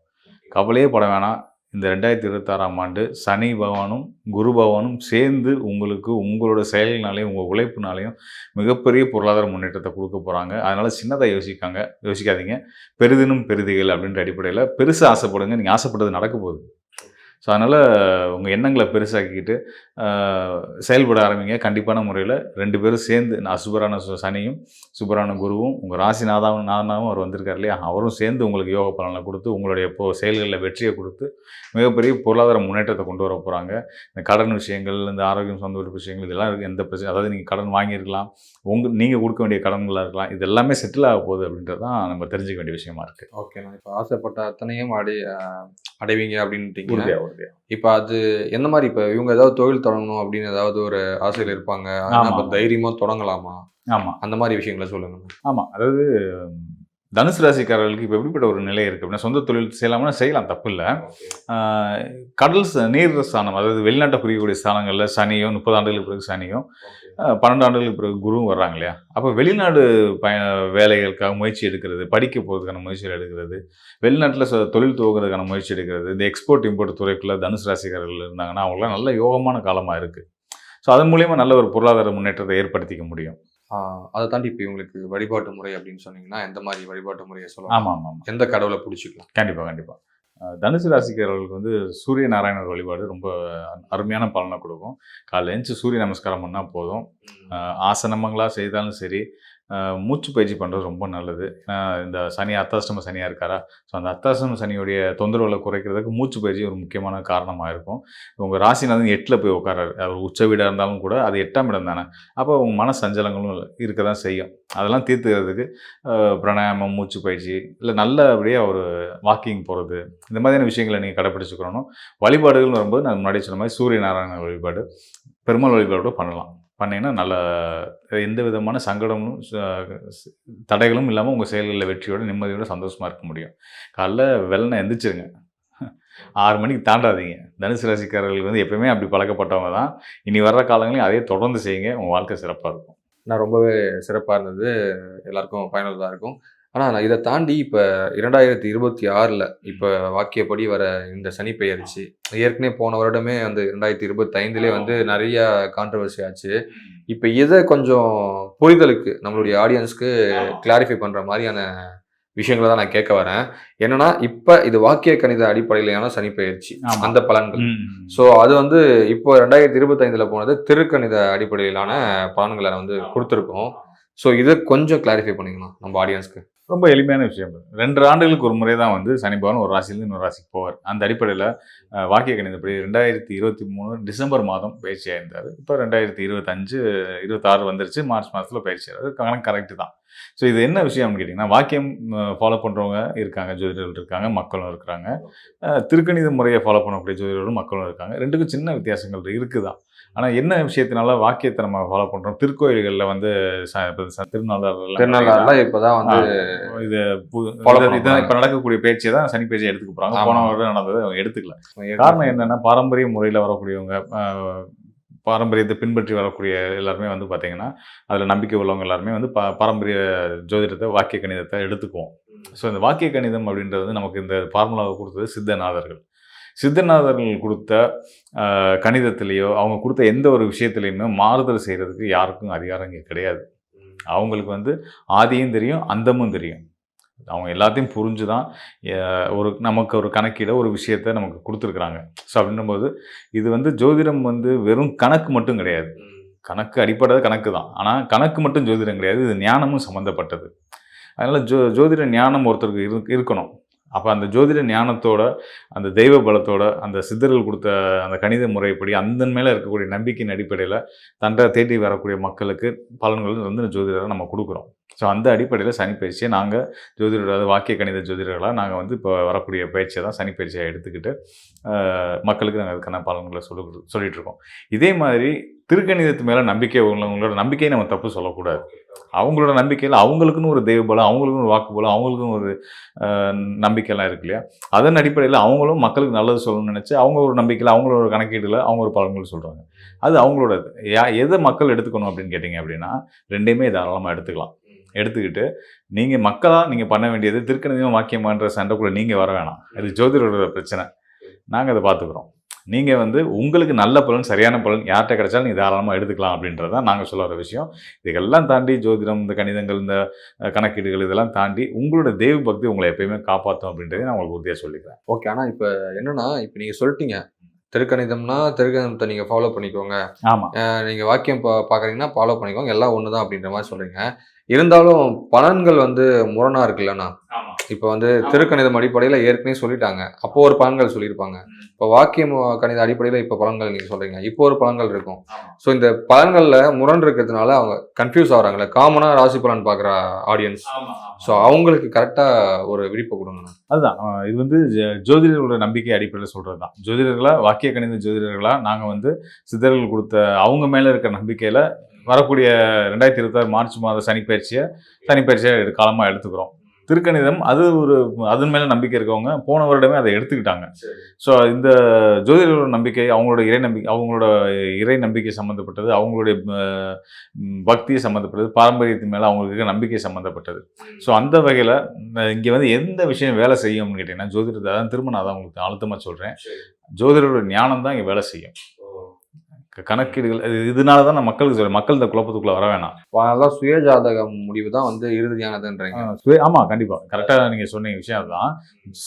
கவலையே பட வேணாம். இந்த 2026ஆம் ஆண்டு சனி பகவானும் குரு பகவானும் சேர்ந்து உங்களுக்கு உங்களோட செயல்னாலையும் உங்கள் உழைப்புனாலையும் மிகப்பெரிய பொருளாதார முன்னேற்றத்தை கொடுக்க போகிறாங்க. அதனால் சின்னதாக யோசிக்காதீங்க. பெரிதினும் பெரிதிகள் அப்படின்ற அடிப்படையில் பெருசாக ஆசைப்படுங்க. நீங்கள் ஆசைப்பட்டது நடக்க போகுது. ஸோ அதனால் உங்கள் எண்ணங்களை பெருசாக்கிக்கிட்டு செயல்பட ஆரம்பிங்க. கண்டிப்பான முறையில் 2 பேரும் சேர்ந்து சுபரான சனியும் சுபரான குருவும் உங்கள் நாதனாவும் அவர் வந்திருக்கார் இல்லையா, அவரும் சேர்ந்து உங்களுக்கு யோக பலனை கொடுத்து உங்களுடைய செயல்களில் வெற்றியை கொடுத்து மிகப்பெரிய பொருளாதார முன்னேற்றத்தை கொண்டு வர போகிறாங்க. இந்த கடன் விஷயங்கள், இந்த ஆரோக்கியம் சொந்த விஷயங்கள், இதெல்லாம் இருக்குது. எந்த பிரச்சனை, அதாவது நீங்கள் கடன் வாங்கியிருக்கலாம், நீங்கள் கொடுக்க வேண்டிய கடன்களாக இருக்கலாம், இது எல்லாமே செட்டில் ஆக போகுது அப்படின்றது தான் நம்ம தெரிஞ்சுக்க வேண்டிய விஷயமா இருக்குது. ஓகே, நான் இப்போ ஆசைப்பட்ட அத்தனையும் அடைவீங்க அப்படின்ட்டீங்க. இப்போ அது எந்த மாதிரி, இப்போ இவங்க ஏதாவது தொழில் தொடங்கணும் அப்படின்னு ஏதாவது ஒரு ஆசையில் இருப்பாங்க, இப்போ தைரியமாக தொடங்கலாமா? ஆமாம், அந்த மாதிரி விஷயங்களை சொல்லுங்க. ஆமாம், அதாவது தனுசு ராசிக்காரர்களுக்கு இப்போ எப்படிப்பட்ட ஒரு நிலை இருக்குது அப்படின்னா, சொந்த தொழில் செய்யலாம்னா செய்யலாம், தப்பு இல்லை. கடல் நீர் ஸ்தானம், அதாவது வெளிநாட்டை குறிக்கக்கூடிய ஸ்தானங்களில் சனியும் 30 ஆண்டுகளுக்கு பிறகு சனியும் 12 ஆண்டுகளுக்கு பிறகு குருவும் வர்றாங்க இல்லையா, அப்போ வெளிநாடு வேலைகளுக்காக முயற்சி எடுக்கிறது, படிக்க போகிறதுக்கான முயற்சிகள் எடுக்கிறது, வெளிநாட்டில் தொழில் துவங்குறதுக்கான முயற்சி எடுக்கிறது, இந்த எக்ஸ்போர்ட் இம்போர்ட் துறைக்குள்ளே தனுசு ராசிக்காரர்கள் இருந்தாங்கன்னா அவங்களாம் நல்ல யோகமான காலமாக இருக்குது. ஸோ அதன் மூலியமாக நல்ல ஒரு பொருளாதார முன்னேற்றத்தை ஏற்படுத்திக்க முடியும். அதை தாண்டி இப்போ இவங்களுக்கு வழிபாட்டு முறை அப்படின்னு சொன்னீங்கன்னா எந்த மாதிரி வழிபாட்டு முறையை சொல்லலாம்? ஆமாம், எந்த கடவுளை பிடிச்சிக்கலாம்? கண்டிப்பாக தனுசு ராசிக்காரர்களுக்கு வந்து சூரிய நாராயணர் வழிபாடு ரொம்ப அருமையான பலனை கொடுக்கும். காலைல எழுந்து சூரிய நமஸ்காரம் பண்ணால் போதும். ஆசனமங்களாக செய்தாலும் சரி, மூச்சு பயிற்சி பண்ணுறது ரொம்ப நல்லது. ஏன்னா இந்த சனி அர்த்தாஷ்டம சனியாக இருக்காரா, ஸோ அந்த அர்த்தாஷ்டம சனியுடைய தொந்தரவுகளை குறைக்கிறதுக்கு மூச்சு பயிற்சி ஒரு முக்கியமான காரணமாக இருக்கும். உங்கள் ராசிநாதன் 8ல் போய் உட்காராரு, அவர் உச்ச வீடாக இருந்தாலும் கூட அது 8ஆம் இடம் தானே, அப்போ உங்கள் மன சஞ்சலங்களும் இருக்க தான் செய்யும். அதெல்லாம் தீர்த்துக்கிறதுக்கு பிராணாயாமம், மூச்சு பயிற்சி, இல்லை நல்லபடியாக ஒரு வாக்கிங் போகிறது, இந்த மாதிரியான விஷயங்களை நீங்கள் கடைப்பிடிச்சுக்கணும். வழிபாடுகள் வரும்போது நான் முன்னாடி சொன்ன மாதிரி சூரிய நாராயண வழிபாடு, பெருமாள் வழிபாடு பண்ணலாம். பண்ணிங்கன்னா நல்ல எந்த விதமான சங்கடமும் தடைகளும் இல்லாமல் உங்கள் செயல்களில் வெற்றியோடு நிம்மதியோடு சந்தோஷமாக இருக்க முடியும். காலைல வெள்ளனை எந்திரிச்சிருங்க, 6 மணிக்கு தாண்டாதீங்க. தனுசு ராசிக்காரர்களுக்கு வந்து எப்பயுமே அப்படி பழக்கப்பட்டவங்க தான். இனி வர்ற காலங்களையும் அதே தொடர்ந்து செய்யுங்க, உங்கள் வாழ்க்கை சிறப்பாக இருக்கும். நான் ரொம்பவே சிறப்பாக இருந்தது, எல்லாருக்கும் பயனுள்ளதாக இருக்கும். ஆனால் நான் இதை தாண்டி இப்போ 2026 இப்போ வாக்கியப்படி வர இந்த சனி பெயர்ச்சி, ஏற்கனவே போன வருடமே வந்து 2025 வந்து நிறைய கான்ட்ரவர்சி ஆச்சு. இப்போ இதை கொஞ்சம் புரிதலுக்கு நம்மளுடைய ஆடியன்ஸ்க்கு கிளாரிஃபை பண்ணுற மாதிரியான விஷயங்களை தான் நான் கேட்க வரேன். என்னன்னா, இப்போ இது வாக்கிய கணித அடிப்படையிலான சனி பெயர்ச்சி, அந்த பலன்கள். ஸோ அது வந்து இப்போ 2025 போனது திருக்கணித அடிப்படையிலான பலன்களை வந்து கொடுத்துருக்கோம். ஸோ இதை கொஞ்சம் கிளாரிஃபை பண்ணிக்கலாம் நம்ம ஆடியன்ஸ்க்கு. ரொம்ப எளிமையான விஷயம். 2 ஆண்டுகளுக்கு ஒரு முறை தான் வந்து சனி பகவான் ஒரு ராசியிலேருந்து இன்னொரு ராசிக்கு போவார். அந்த அடிப்படையில் வாக்கிய கணிதப்படி 2023 டிசம்பர் மாதம் பயிற்சி ஆயிருந்தார். இப்போ 2025 26 வந்துருச்சு, மார்ச் மாதத்தில் பயிற்சி ஆகிறது. கணக்கு கரெக்டு தான். ஸோ இது என்ன விஷயம்னு கேட்டிங்கன்னா, வாக்கியம் ஃபாலோ பண்ணுறவங்க இருக்காங்க, ஜோதிடர்கள் இருக்காங்க, மக்களும் இருக்கிறாங்க. திருக்கணித முறையை ஃபாலோ பண்ணக்கூடிய ஜோதிடர்களும் மக்களும் இருக்காங்க. 2க்கும் சின்ன வித்தியாசங்கள் இருக்குதான். ஆனால் என்ன விஷயத்தினால வாக்கியத்தை நம்ம ஃபாலோ பண்ணுறோம், திருக்கோயில்களில் வந்து திருநள்ளாறுல இப்போதான் வந்து இது இப்போ நடக்கக்கூடிய பேச்சை தான் சனி பேச்சை எடுத்துக்க போகிறாங்க. போன வருடம் நடந்தது அவங்க எடுத்துக்கல. காரணம் என்னென்னா, பாரம்பரிய முறையில் வரக்கூடியவங்க, பாரம்பரியத்தை பின்பற்றி வரக்கூடிய எல்லாருமே வந்து பார்த்திங்கன்னா, அதில் நம்பிக்கை உள்ளவங்க எல்லாருமே வந்து பாரம்பரிய ஜோதிடத்தை, வாக்கிய கணிதத்தை எடுத்துக்குவோம். ஸோ இந்த வாக்கிய கணிதம் அப்படின்றது நமக்கு இந்த ஃபார்முலாவை கொடுத்தது சித்தநாதர்கள். சித்தநாதர்கள் கொடுத்த கணிதத்திலேயோ அவங்க கொடுத்த எந்த ஒரு விஷயத்துலையுமே மாறுதல் செய்கிறதுக்கு யாருக்கும் அதிகாரம் இங்கே கிடையாது. அவங்களுக்கு வந்து ஆதியும் தெரியும், அந்தமும் தெரியும். அவங்க எல்லாத்தையும் புரிஞ்சு தான் நமக்கு ஒரு கணக்கீட ஒரு விஷயத்தை நமக்கு கொடுத்துருக்குறாங்க. ஸோ அப்படின்னும்போது இது வந்து ஜோதிடம் வந்து வெறும் கணக்கு மட்டும் கிடையாது. கணக்கு அடிப்படை கணக்கு தான், ஆனால் கணக்கு மட்டும் ஜோதிடம் கிடையாது, இது ஞானமும் சம்மந்தப்பட்டது. அதனால் ஜோதிட ஞானம் ஒருத்தருக்கு இருக்கணும். அப்போ அந்த ஜோதிட ஞானத்தோட, அந்த தெய்வ பலத்தோட, அந்த சித்தர்கள் கொடுத்த அந்த கணித முறைப்படி அந்த மேலே இருக்கக்கூடிய நம்பிக்கையின் அடிப்படையில் தண்டை தேடி வரக்கூடிய மக்களுக்கு பலன்கள் வந்து ஜோதிடரை நம்ம கொடுக்குறோம். ஸோ அந்த அடிப்படையில் சனி பயிற்சியை நாங்கள் ஜோதிடர், அதாவது வாக்கிய கணித ஜோதிடர்களாக நாங்கள் வந்து இப்போ வரக்கூடிய பயிற்சியை தான் சனி பயிற்சியாக எடுத்துக்கிட்டு மக்களுக்கு நாங்கள் அதுக்கான பலன்களை சொல்லிட்டு இருக்கோம். இதே மாதிரி திருக்கணிதத்து மேலே நம்பிக்கை உள்ளவங்களோட நம்பிக்கையை நம்ம தப்பு சொல்லக்கூடாது. அவங்களோட நம்பிக்கையில் அவங்களுக்குன்னு ஒரு தெய்வ பலம், அவங்களுக்குன்னு ஒரு வாக்கு பலம், அவங்களுக்குன்னு ஒரு நம்பிக்கையெல்லாம் இருக்கு இல்லையா? அதன் அடிப்படையில் அவங்களும் மக்களுக்கு நல்லது சொல்லணும்னு நினச்சி அவங்க ஒரு நம்பிக்கையில், அவங்களோட கணக்கீட்டில் அவங்க ஒரு பலன்கள் சொல்கிறாங்க. அது அவங்களோட எதை மக்கள் எடுத்துக்கணும் அப்படின்னு கேட்டிங்க அப்படின்னா, ரெண்டையுமே தாராளமாக எடுத்துக்கலாம். எடுத்துக்கிட்டு நீங்கள் மக்களாக நீங்கள் பண்ண வேண்டியது திருக்கணிதம் வாக்கியமான்ற சண்டைக்குள்ளே நீங்கள் வர வேணாம். அது ஜோதிடரோட பிரச்சனை. நாங்கள் அதை பார்த்துக்குறோம். நீங்கள் வந்து உங்களுக்கு நல்ல பலன், சரியான பலன் யார்கிட்ட கிடைச்சாலும் நீங்கள் தாராளமாக எடுத்துக்கலாம் அப்படின்றது தான் நாங்கள் சொல்ல வர விஷயம். இதுக்கெல்லாம் தாண்டி ஜோதிடம், இந்த கணிதங்கள், இந்த கணக்கீடுகள் இதெல்லாம் தாண்டி உங்களோட தெய்வ பக்தி உங்களை எப்பயுமே காப்பாற்றும் அப்படின்றத நான் உங்களுக்கு உறுதியாக சொல்லிக்கிறேன். ஓகே. ஆனால் இப்போ என்னன்னா, இப்போ நீங்கள் சொல்லிட்டீங்க திருக்கணிதம்னா திருக்கணிதத்தை நீங்கள் ஃபாலோ பண்ணிக்கோங்க, ஆமாம், நீங்கள் வாக்கியம் பார்க்குறீங்கன்னா ஃபாலோ பண்ணிக்கோங்க, எல்லாம் ஒன்று தான் அப்படின்ற மாதிரி சொல்கிறீங்க. இருந்தாலும் பலன்கள் வந்து முரணாக இருக்குல்லண்ணா. இப்போ வந்து திருக்கணிதம் அடிப்படையில் ஏற்கனவே சொல்லிட்டாங்க, அப்போ ஒரு பலன்கள் சொல்லியிருப்பாங்க. இப்போ வாக்கியம் கணித அடிப்படையில் இப்போ பலன்கள் நீங்கள் சொல்கிறீங்க, இப்போ ஒரு பலன்கள் இருக்கும். ஸோ இந்த பலன்களில் முரண் இருக்கிறதுனால அவங்க கன்ஃபியூஸ் ஆகிறாங்களே, காமனாக ராசி பலன் பார்க்குற ஆடியன்ஸ். ஸோ அவங்களுக்கு கரெக்டாக ஒரு விழிப்பு கொடுங்க. அதுதான் இது வந்து ஜோதிடர்களோட நம்பிக்கை அடிப்படையில் சொல்கிறது தான். ஜோதிடர்களாக, வாக்கிய கணித ஜோதிடர்களாக நாங்கள் வந்து சித்தர்கள் கொடுத்த அவங்க மேலே இருக்கிற நம்பிக்கையில் வரக்கூடிய 2026 மார்ச் மாத சனிப்பயிற்சியை காலமாக எடுத்துக்கிறோம். திருக்கணிதம் அது அதன் மேலே நம்பிக்கை இருக்கவங்க போன வருடமே அதை எடுத்துக்கிட்டாங்க. ஸோ இந்த ஜோதிடர்களோட நம்பிக்கை, அவங்களோட இறை நம்பிக்கை சம்மந்தப்பட்டது, அவங்களுடைய பக்தியை சம்மந்தப்பட்டது, பாரம்பரியத்தின் மேலே அவங்களுக்கு நம்பிக்கை சம்மந்தப்பட்டது. ஸோ அந்த வகையில் இங்கே வந்து எந்த விஷயம் வேலை செய்யும்னு கேட்டிங்கன்னா, ஜோதிடத்தை அதான் திரும்ப நான் தான் உங்களுக்கு அழுத்தமாக சொல்கிறேன், ஜோதிடரோட ஞானம் தான் இங்கே வேலை செய்யும். கணக்கீடுகள் இதனால தான் நான் மக்களுக்கு சொல்றேன், மக்கள் இந்த குழப்பத்துக்குள்ள வர வேணாம். அதனால சுயஜாதகம் முடிவு தான் வந்து இறுதியானதுன்றீங்க. ஆமாம், கண்டிப்பாக கரெக்டாக நீங்கள் சொன்ன விஷயம் அதுதான்.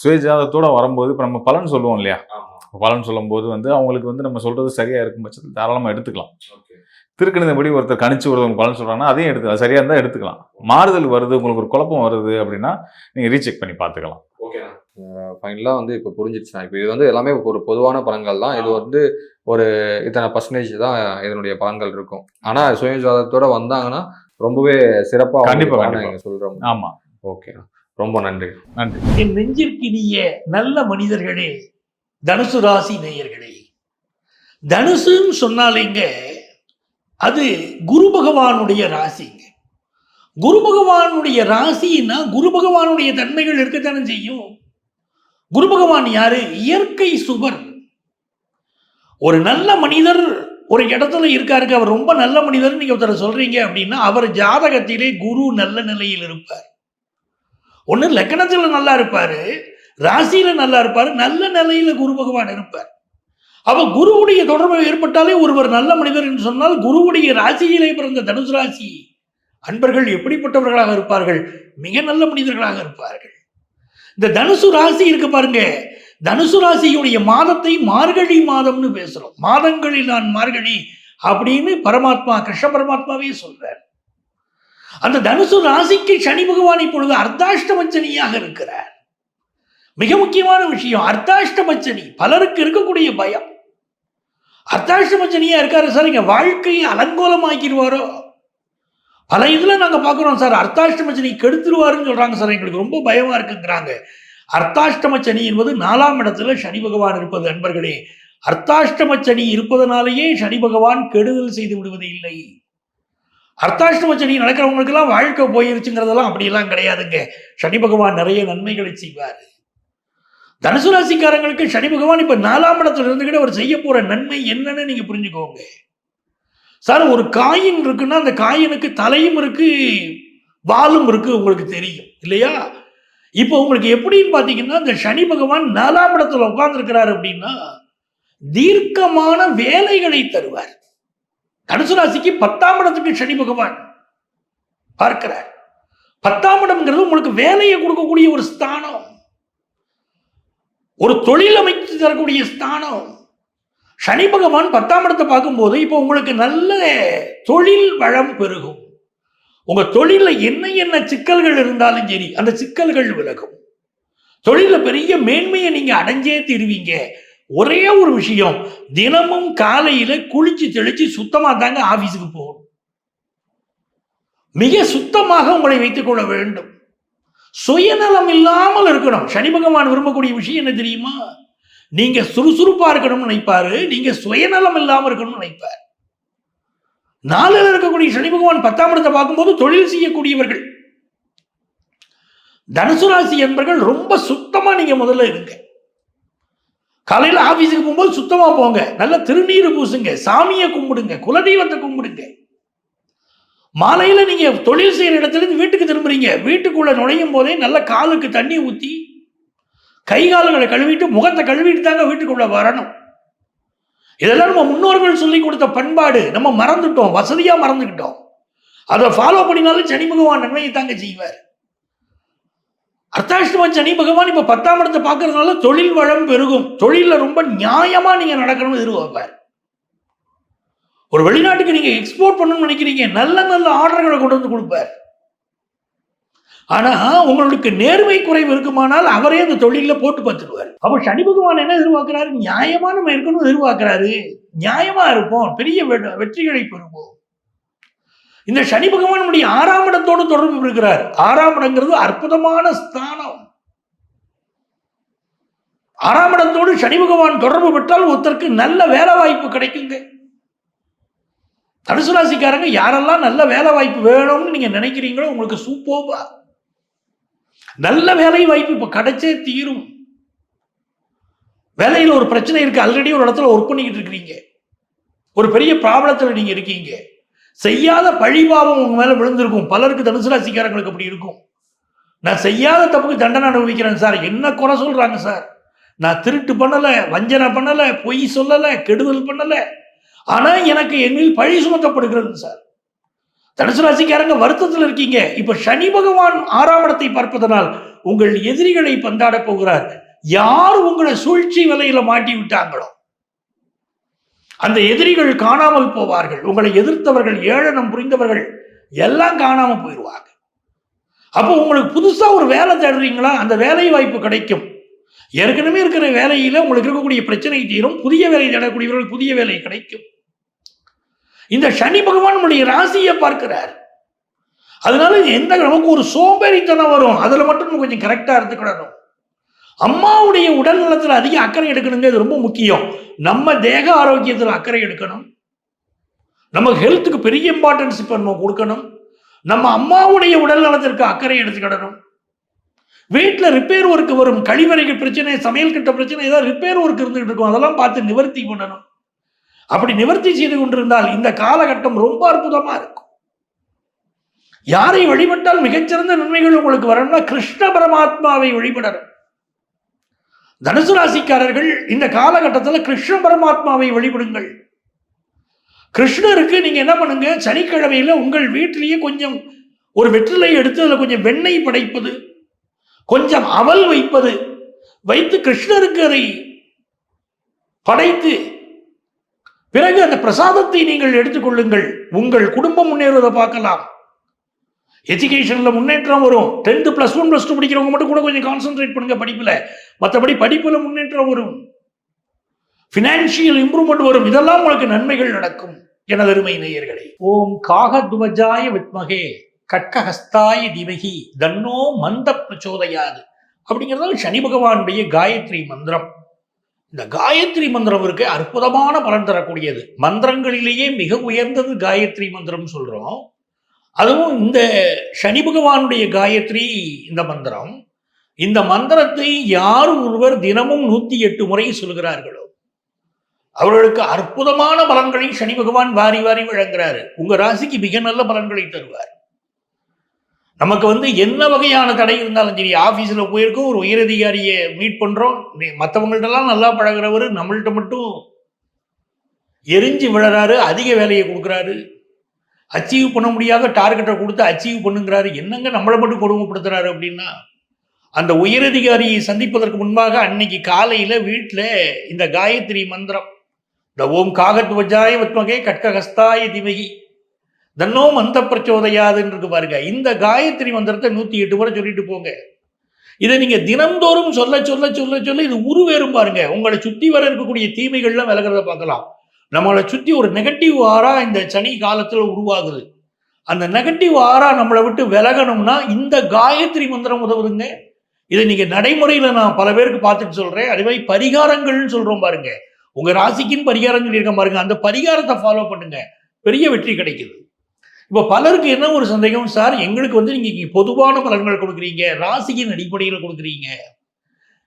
சுயஜாதத்தோட வரும்போது இப்போ நம்ம பலன் சொல்லுவோம் இல்லையா, பலன் சொல்லும் போது வந்து அவங்களுக்கு வந்து நம்ம சொல்றது சரியா இருக்கும் பட்சத்தில் தாராளமாக எடுத்துக்கலாம். திருக்கணிதப்படி ஒருத்தர் கணிச்சு ஒருத்தவங்க பலன் சொல்றாங்கன்னா அதையும் எடுத்துக்கலாம், சரியா இருந்தால் எடுத்துக்கலாம். மாறுதல் வருது, உங்களுக்கு ஒரு குழப்பம் வருது அப்படின்னா நீங்கள் ரீசெக் பண்ணி பார்த்துக்கலாம். ஓகேண்ணா. ஃபைனலாக வந்து இப்போ புரிஞ்சிடுச்சுண்ணா. இப்போ இது வந்து எல்லாமே ஒரு பொதுவான பலன்கள் தான். இது வந்து ஒரு இத்தனை பர்சன்டேஜ் தான் இதனுடைய பலன்கள் இருக்கும். ஆனால் சுயஜாதத்தோட வந்தாங்கன்னா ரொம்பவே சிறப்பாக கண்டிப்பாக நீங்கள் சொல்கிறோம். ஆமாம், ஓகேண்ணா, ரொம்ப நன்றி. நன்றி. என் நெஞ்சிற்கினிய நல்ல மனிதர்களே, தனுசு ராசி நேயர்களே, தனுசுன்னு சொன்னாலேங்க அது குரு பகவானுடைய ராசிங்க. குரு பகவானுடைய ராசின்னா குரு பகவானுடைய தன்மைகள் இருக்கத்தானே செய்யும். குரு பகவான் யாரு? இயற்கை சுபர். ஒரு நல்ல மனிதர் ஒரு இடத்துல இருக்காருக்கு, அவர் ரொம்ப நல்ல மனிதர் நீங்க ஒருத்தர் சொல்றீங்க அப்படின்னா அவர் ஜாதகத்திலே குரு நல்ல நிலையில் இருப்பார். ஒன்று லக்னத்தில் நல்லா இருப்பாரு, ராசியில நல்லா இருப்பாரு, நல்ல நிலையில குரு பகவான் இருப்பார். அப்ப குருவுடைய தொடர்பு ஏற்பட்டாலே ஒருவர் நல்ல மனிதர் என்று சொன்னால், குருவுடைய ராசியிலே பிறந்த தனுசு ராசி அன்பர்கள் எப்படிப்பட்டவர்களாக இருப்பார்கள்? மிக நல்ல மனிதர்களாக இருப்பார்கள். இந்த தனுசு ராசி இருக்கு பாருங்க, தனுசு ராசியுடைய மாதத்தை மார்கழி மாதம்னு பேசுறோம். மாதங்களில் நான் மார்கழி அப்படின்னு பரமாத்மா, கிருஷ்ண பரமாத்மாவே சொல்றார். அந்த தனுசு ராசிக்கு சனி பகவான் இப்பொழுது அர்த்தாஷ்டமச்சனியாக இருக்கிறார். மிக முக்கியமான விஷயம், அர்த்தாஷ்டமச்சனி பலருக்கு இருக்கக்கூடிய பயம். அர்த்தாஷ்டமச்சனியா இருக்காரு சார், இங்க வாழ்க்கையை அலங்கோலமாக்கிடுவாரோ. பல இதுல நாங்க பாக்குறோம் சார், அர்த்தாஷ்டமச்சனி கெடுத்துருவாருன்னு சொல்றாங்க சார், எங்களுக்கு ரொம்ப பயமா இருக்குங்கிறாங்க. அர்த்தாஷ்டமச்சனி என்பது 4ஆம் இடத்துல சனி பகவான் இருப்பது. அன்பர்களே, அர்த்தாஷ்டமச்சனி இருப்பதனாலேயே சனி பகவான் கெடுதல் செய்து விடுவது இல்லை. அர்த்தாஷ்டமச்சனி நடக்கிறவங்களுக்கெல்லாம் வாழ்க்கை போயிருச்சுங்கிறதெல்லாம் அப்படியெல்லாம் கிடையாதுங்க. சனி பகவான் நிறைய நன்மைகளை செய்வார். தனுசு ராசிக்காரங்களுக்கு சனி பகவான் இப்ப 4ஆம் இடத்துல இருந்துகிட்டு அவர் செய்ய போற நன்மை என்னன்னு நீங்க புரிஞ்சுக்கோங்க சார். ஒரு காயின் இருக்குன்னா அந்த காயினுக்கு தலையும் இருக்கு, வாலும் இருக்கு, உங்களுக்கு தெரியும் இல்லையா? இப்போ உங்களுக்கு எப்படின்னு பாத்தீங்கன்னா, இந்த சனி பகவான் 4ஆம் இடத்துல உட்கார்ந்து இருக்கிறார் அப்படின்னா தீர்க்கமான வேலைகளை தருவார். தனுசு ராசிக்கு 10ஆம் இடத்துக்கு சனி பகவான் பார்க்கிறார். 10ஆம் இடம்ங்கிறது உங்களுக்கு வேலையை கொடுக்கக்கூடிய ஒரு ஸ்தானம், ஒரு தொழில் அமைத்து தரக்கூடிய ஸ்தானம். சனி பகவான் 10ஆம் இடத்தை பார்க்கும்போது இப்போ உங்களுக்கு நல்ல தொழில் வளம் பெருகும். உங்க தொழில என்ன சிக்கல்கள் இருந்தாலும் சரி, அந்த சிக்கல்கள் விலகும். தொழில பெரிய மேன்மையை நீங்க அடைஞ்சே தீருவீங்க. ஒரே ஒரு விஷயம், தினமும் காலையில குளிச்சு தெளிச்சு சுத்தமா தாங்க ஆபீஸுக்கு போகணும். மிக சுத்தமாக உங்களை வைத்துக் கொள்ள வேண்டும். சுயநலம் இல்லாமல் இருக்கணும். சனி பகவான் விரும்பக்கூடிய விஷயம் என்ன தெரியுமா? நீங்க சுறுசுறுப்பா இருக்கணும்னு நினைப்பாரு, நீங்க சுயநலம் இல்லாம இருக்கணும்னு நினைப்பார். நாளில் இருக்கக்கூடிய சனி பகவான் 10ஆம் இடத்தை பார்க்கும்போது தொழில் செய்யக்கூடியவர்கள், தனுசு ராசி என்பர்கள் ரொம்ப சுத்தமா நீங்க முதல்ல இருங்க. காலையில ஆபீஸுக்கு போகும்போது சுத்தமா போங்க, நல்ல திருநீர் பூசுங்க, சாமியை கும்பிடுங்க, குலதெய்வத்தை கும்பிடுங்க. மாலையில நீங்க தொழில் செய்யற இடத்துல இருந்து வீட்டுக்கு திரும்புறீங்க, வீட்டுக்குள்ள நுழையும் போதே நல்ல காலுக்கு தண்ணி ஊத்தி கை கால்களை கழுவிட்டு முகத்தை கழுவிட்டு தாங்க வீட்டுக்குள்ள வரணும். இதெல்லாம் நம்ம முன்னோர்கள் சொல்லி கொடுத்த பண்பாடு. நம்ம மறந்துட்டோம், வசதியா மறந்துக்கிட்டோம். அதை ஃபாலோ பண்ணினாலும் சனி பகவான் நன்மையை தாங்க செய்வார். அர்த்தாஷ்டம சனி பகவான் இப்ப 10ஆம் இடத்தை பார்க்கறதுனால தொழில் வளம் பெருகும். தொழில ரொம்ப நியாயமா நீங்க நடக்கணும்னு எதிர்பார்ப்பார். ஒரு வெளிநாட்டுக்கு நீங்க எக்ஸ்போர்ட் பண்ணணும்னு நினைக்கிறீங்க, நல்ல நல்ல ஆர்டர்களை கொண்டு வந்து கொடுப்பார். ஆனா உங்களுக்கு நேர்மை குறைவு இருக்குமானால் அவரே அந்த தொழில போட்டு பார்த்துருவார். அப்ப சனி பகவான் என்ன எதிர்பார்க்கிறாரு? நியாயமா நம்ம இருக்கணும் எதிர்பார்க்கிறாரு. நியாயமா இருப்போம், பெரிய வெற்றிகளை பெறுவோம். இந்த சனி பகவான் நம்முடைய 6ஆம் இடத்தோடு தொடர்பு இருக்கிறார். 6ஆம் இடங்கிறது அற்புதமான ஸ்தானம். 6ஆம் இடத்தோடு சனி பகவான் தொடர்பு பெற்றால் ஒருத்தருக்கு நல்ல வேலை வாய்ப்பு கிடைக்குங்க. தனுசு ராசிக்காரங்க யாரெல்லாம் நல்ல வேலை வாய்ப்பு வேணும்னு நீங்க நினைக்கிறீங்களோ உங்களுக்கு சூப்பர்பா நல்ல வேலை வாய்ப்பு இப்ப கிடைச்சே தீரும். வேலையில ஒரு பிரச்சனை இருக்கு, ஆல்ரெடி ஒரு இடத்துல ஒர்க் பண்ணிக்கிட்டு இருக்கிறீங்க, ஒரு பெரிய ப்ராப்ளத்துல நீங்க இருக்கீங்க, செய்யாத பழிபாவம் உங்க மேல விழுந்திருக்கும். பலருக்கு தனுசு ராசிக்காரங்களுக்கு அப்படி இருக்கும். நான் செய்யாத தப்புக்கு தண்டனை அனுபவிக்கிறேன் சார், என்ன குறை சொல்றாங்க சார், நான் திருட்டு பண்ணல, வஞ்சனை பண்ணல, பொய் சொல்லல, கெடுதல் பண்ணல, ஆனா எனக்கு என்னில் பழி சுமத்தப்படுகிறது சார். தனுசு ராசிக்காரங்க வருத்தத்தில் இருக்கீங்க. இப்ப சனி பகவான் 6ஆம் இடத்தை பார்ப்பதனால் உங்கள் எதிரிகளை பந்தாட போகிறார். யார் உங்களை சூழ்ச்சி வலையில மாட்டி விட்டாங்களோ அந்த எதிரிகள் காணாமல் போவார்கள். உங்களை எதிர்த்தவர்கள், ஏளனம் புரிந்தவர்கள் எல்லாம் காணாம போயிடுவாங்க. அப்போ உங்களுக்கு புதுசா ஒரு வேலை தேடுறீங்களா, அந்த வேலை வாய்ப்பு கிடைக்கும். ஏற்கனவே இருக்கிற வேலையில உங்களுக்கு இருக்கக்கூடிய பிரச்சனை தீரும். புதிய வேலை தேடக்கூடியவர்கள் புதிய வேலை கிடைக்கும். இந்த சனி பகவான் நம்முடைய ராசியை பார்க்கிறார். அதனால எந்த நமக்கு ஒரு சோம்பேறித்தனம் வரும், அதுல மட்டும் நம்ம கொஞ்சம் கரெக்டா எடுத்துக்கிடணும். அம்மாவுடைய உடல் நலத்துல அதிக அக்கறை எடுக்கணுங்க, இது ரொம்ப முக்கியம். நம்ம தேக ஆரோக்கியத்தில் அக்கறை எடுக்கணும். நம்ம ஹெல்த்துக்கு பெரிய இம்பார்ட்டன்ஸ் இப்ப நம்ம கொடுக்கணும். நம்ம அம்மாவுடைய உடல் நலத்திற்கு அக்கறை எடுத்துக்கிடணும். வீட்டில் ரிப்பேர் ஒர்க் வரும், கழிவறைகள் பிரச்சனை, சமையல் கட்ட பிரச்சனை, ஏதாவது ரிப்பேர் ஒர்க் இருந்துகிட்டு இருக்கும், அதெல்லாம் பார்த்து நிவர்த்தி பண்ணணும். அப்படி நிவர்த்தி செய்து கொண்டிருந்தால் இந்த காலகட்டம் ரொம்ப அற்புதமா இருக்கும். யாரை வழிபட்டால் மிகச்சிறந்த நன்மைகள் உங்களுக்கு வரணும்னா கிருஷ்ண பரமாத்மாவை வழிபடணும். தனுசு ராசிக்காரர்கள் இந்த காலகட்டத்தில் கிருஷ்ண பரமாத்மாவை வழிபடுங்கள். கிருஷ்ணருக்கு நீங்க என்ன பண்ணுங்க, சனிக்கிழமையில உங்கள் வீட்டிலேயே கொஞ்சம் ஒரு வெற்றிலை எடுத்து அதில் கொஞ்சம் வெண்ணெய் படைப்பது, கொஞ்சம் அவல் வைப்பது, வைத்து கிருஷ்ணருக்கு அதை படைத்து பிறகு அந்த பிரசாதத்தை நீங்கள் எடுத்துக்கொள்ளுங்கள். உங்கள் குடும்பம் முன்னேறுவதை பார்க்கலாம். எஜுகேஷன்ல முன்னேற்றம் வரும். 10th +1 +2 படிக்கிறவங்க மட்டும் கூட கொஞ்சம் கான்சென்ட்ரேட் பண்ணுங்க படிப்புல. மற்றபடி படிப்புல முன்னேற்றம் வரும், பினான்சியல் இம்ப்ரூவ்மெண்ட் வரும். இதெல்லாம் உங்களுக்கு நன்மைகள் நடக்கும். எனது அருமை நேயர்களே, ஓம் காகத்வஜாய வித்மகே கட்கஹஸ்தாய தீமகி தன்னோ மந்த பிரச்சோதயாது அப்படிங்கிறது சனி பகவானுடைய காயத்ரி மந்திரம். இந்த காயத்ரி மந்திரம் இருக்கு, அற்புதமான பலன் தரக்கூடியது. மந்திரங்களிலேயே மிக உயர்ந்தது காயத்ரி மந்திரம் சொல்றோம். அதுவும் இந்த சனி பகவானுடைய காயத்ரி இந்த மந்திரம். இந்த மந்திரத்தை யார் ஒருவர் தினமும் 108 முறை சொல்கிறார்களோ அவர்களுக்கு அற்புதமான பலன்களை சனி பகவான் வாரி வாரி வழங்குறாரு. உங்க ராசிக்கு மிக நல்ல பலன்களை தருவார். நமக்கு என்ன வகையான தடை இருந்தாலும் சரி, ஆபீஸ்ல போயிருக்கோம், ஒரு உயரதிகாரியை மீட் பண்றோம், மற்றவங்கள்ட்டெல்லாம் நல்லா பழகிறவர் நம்மள்கிட்ட மட்டும் எரிஞ்சு விழறாரு, அதிக வேலையை கொடுக்குறாரு, அச்சீவ் பண்ண முடியாத டார்கெட்டை கொடுத்து அச்சீவ் பண்ணுங்கிறாரு. என்னங்க நம்மளை மட்டும் கொடுமைப்படுத்துறாரு அப்படின்னா, அந்த உயரதிகாரியை சந்திப்பதற்கு முன்பாக அன்னைக்கு காலையில வீட்டில் இந்த காயத்ரி மந்திரம், இந்த ஓம் காகத்வஜாய வித்மகே கட்கஹஸ்தாய தீமகி தன்னோ மந்த பிரச்சோதயாதுன்னு இருக்கு பாருங்க. இந்த காயத்ரி மந்திரத்தை 108 முறை சொல்லிட்டு போங்க. இதை நீங்க தினந்தோறும் சொல்ல சொல்ல சொல்ல சொல்ல இது உருவேறும் பாருங்க. உங்களை சுத்தி வர இருக்கக்கூடிய தீமைகள்லாம் விலகிறத பார்க்கலாம். நம்மளை சுத்தி ஒரு நெகட்டிவ் ஆரா இந்த சனி காலத்துல உருவாகுது. அந்த நெகட்டிவ் ஆரா நம்மளை விட்டு விலகணும்னா இந்த காயத்ரி மந்திரம் உதவுதுங்க. இதை நீங்க நடைமுறையில நான் பல பேருக்கு பார்த்துட்டு சொல்றேன். அதே மாதிரி பரிகாரங்கள்னு சொல்றோம் பாருங்க. உங்க ராசிக்குன்னு பரிகாரம் சொல்லியிருக்கேன் பாருங்க. அந்த பரிகாரத்தை ஃபாலோ பண்ணுங்க. பெரிய வெற்றி கிடைக்குது. இப்ப பலருக்கு என்ன ஒரு சந்தேகம், சார் எங்களுக்கு வந்து நீங்க பொதுவான பலன்கள் கொடுக்குறீங்க, ராசியின் அடிப்படையில் கொடுக்குறீங்க.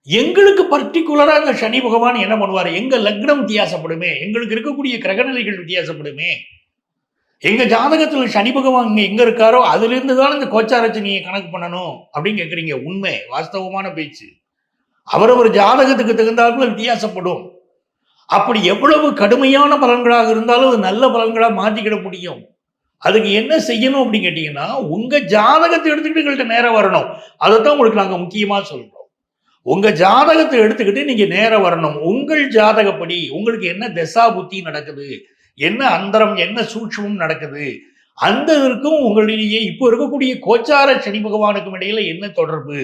எங்களுக்கு பர்டிகுலரா இந்த சனி பகவான் என்ன பண்ணுவாரு? எங்க லக்னம் வித்தியாசப்படுமே, எங்களுக்கு இருக்கக்கூடிய கிரகநிலைகள் வித்தியாசப்படுமே. எங்க ஜாதகத்துல சனி பகவான் எங்க இருக்காரோ அதுல இருந்து தான் இந்த கோச்சாரச்சனியை கணக்கு பண்ணணும் அப்படின்னு கேக்குறீங்க. உண்மை, வாஸ்தவமான பேச்சு. அவரவர் ஜாதகத்துக்கு தகுந்தாப்புல வித்தியாசப்படும். அப்படி எவ்வளவு கடுமையான பலன்களாக இருந்தாலும் அது நல்ல பலன்களா மாத்திக்கிட முடியும். அதுக்கு என்ன செய்யணும் அப்படின்னு கேட்டீங்கன்னா, உங்க ஜாதகத்தை எடுத்துக்கிட்டு எங்கள்கிட்ட நேரம் வரணும். அதைத்தான் உங்களுக்கு நாங்க முக்கியமா சொல்றோம். உங்க ஜாதகத்தை எடுத்துக்கிட்டு நீங்க நேரம் வரணும். உங்கள் ஜாதகப்படி உங்களுக்கு என்ன தசா புத்தி நடக்குது, என்ன அந்தரம், என்ன சூட்சமும் நடக்குது, அந்த இதற்கும் உங்களிடையே இப்போ இருக்கக்கூடிய கோச்சார சனி பகவானுக்கும் இடையில என்ன தொடர்பு.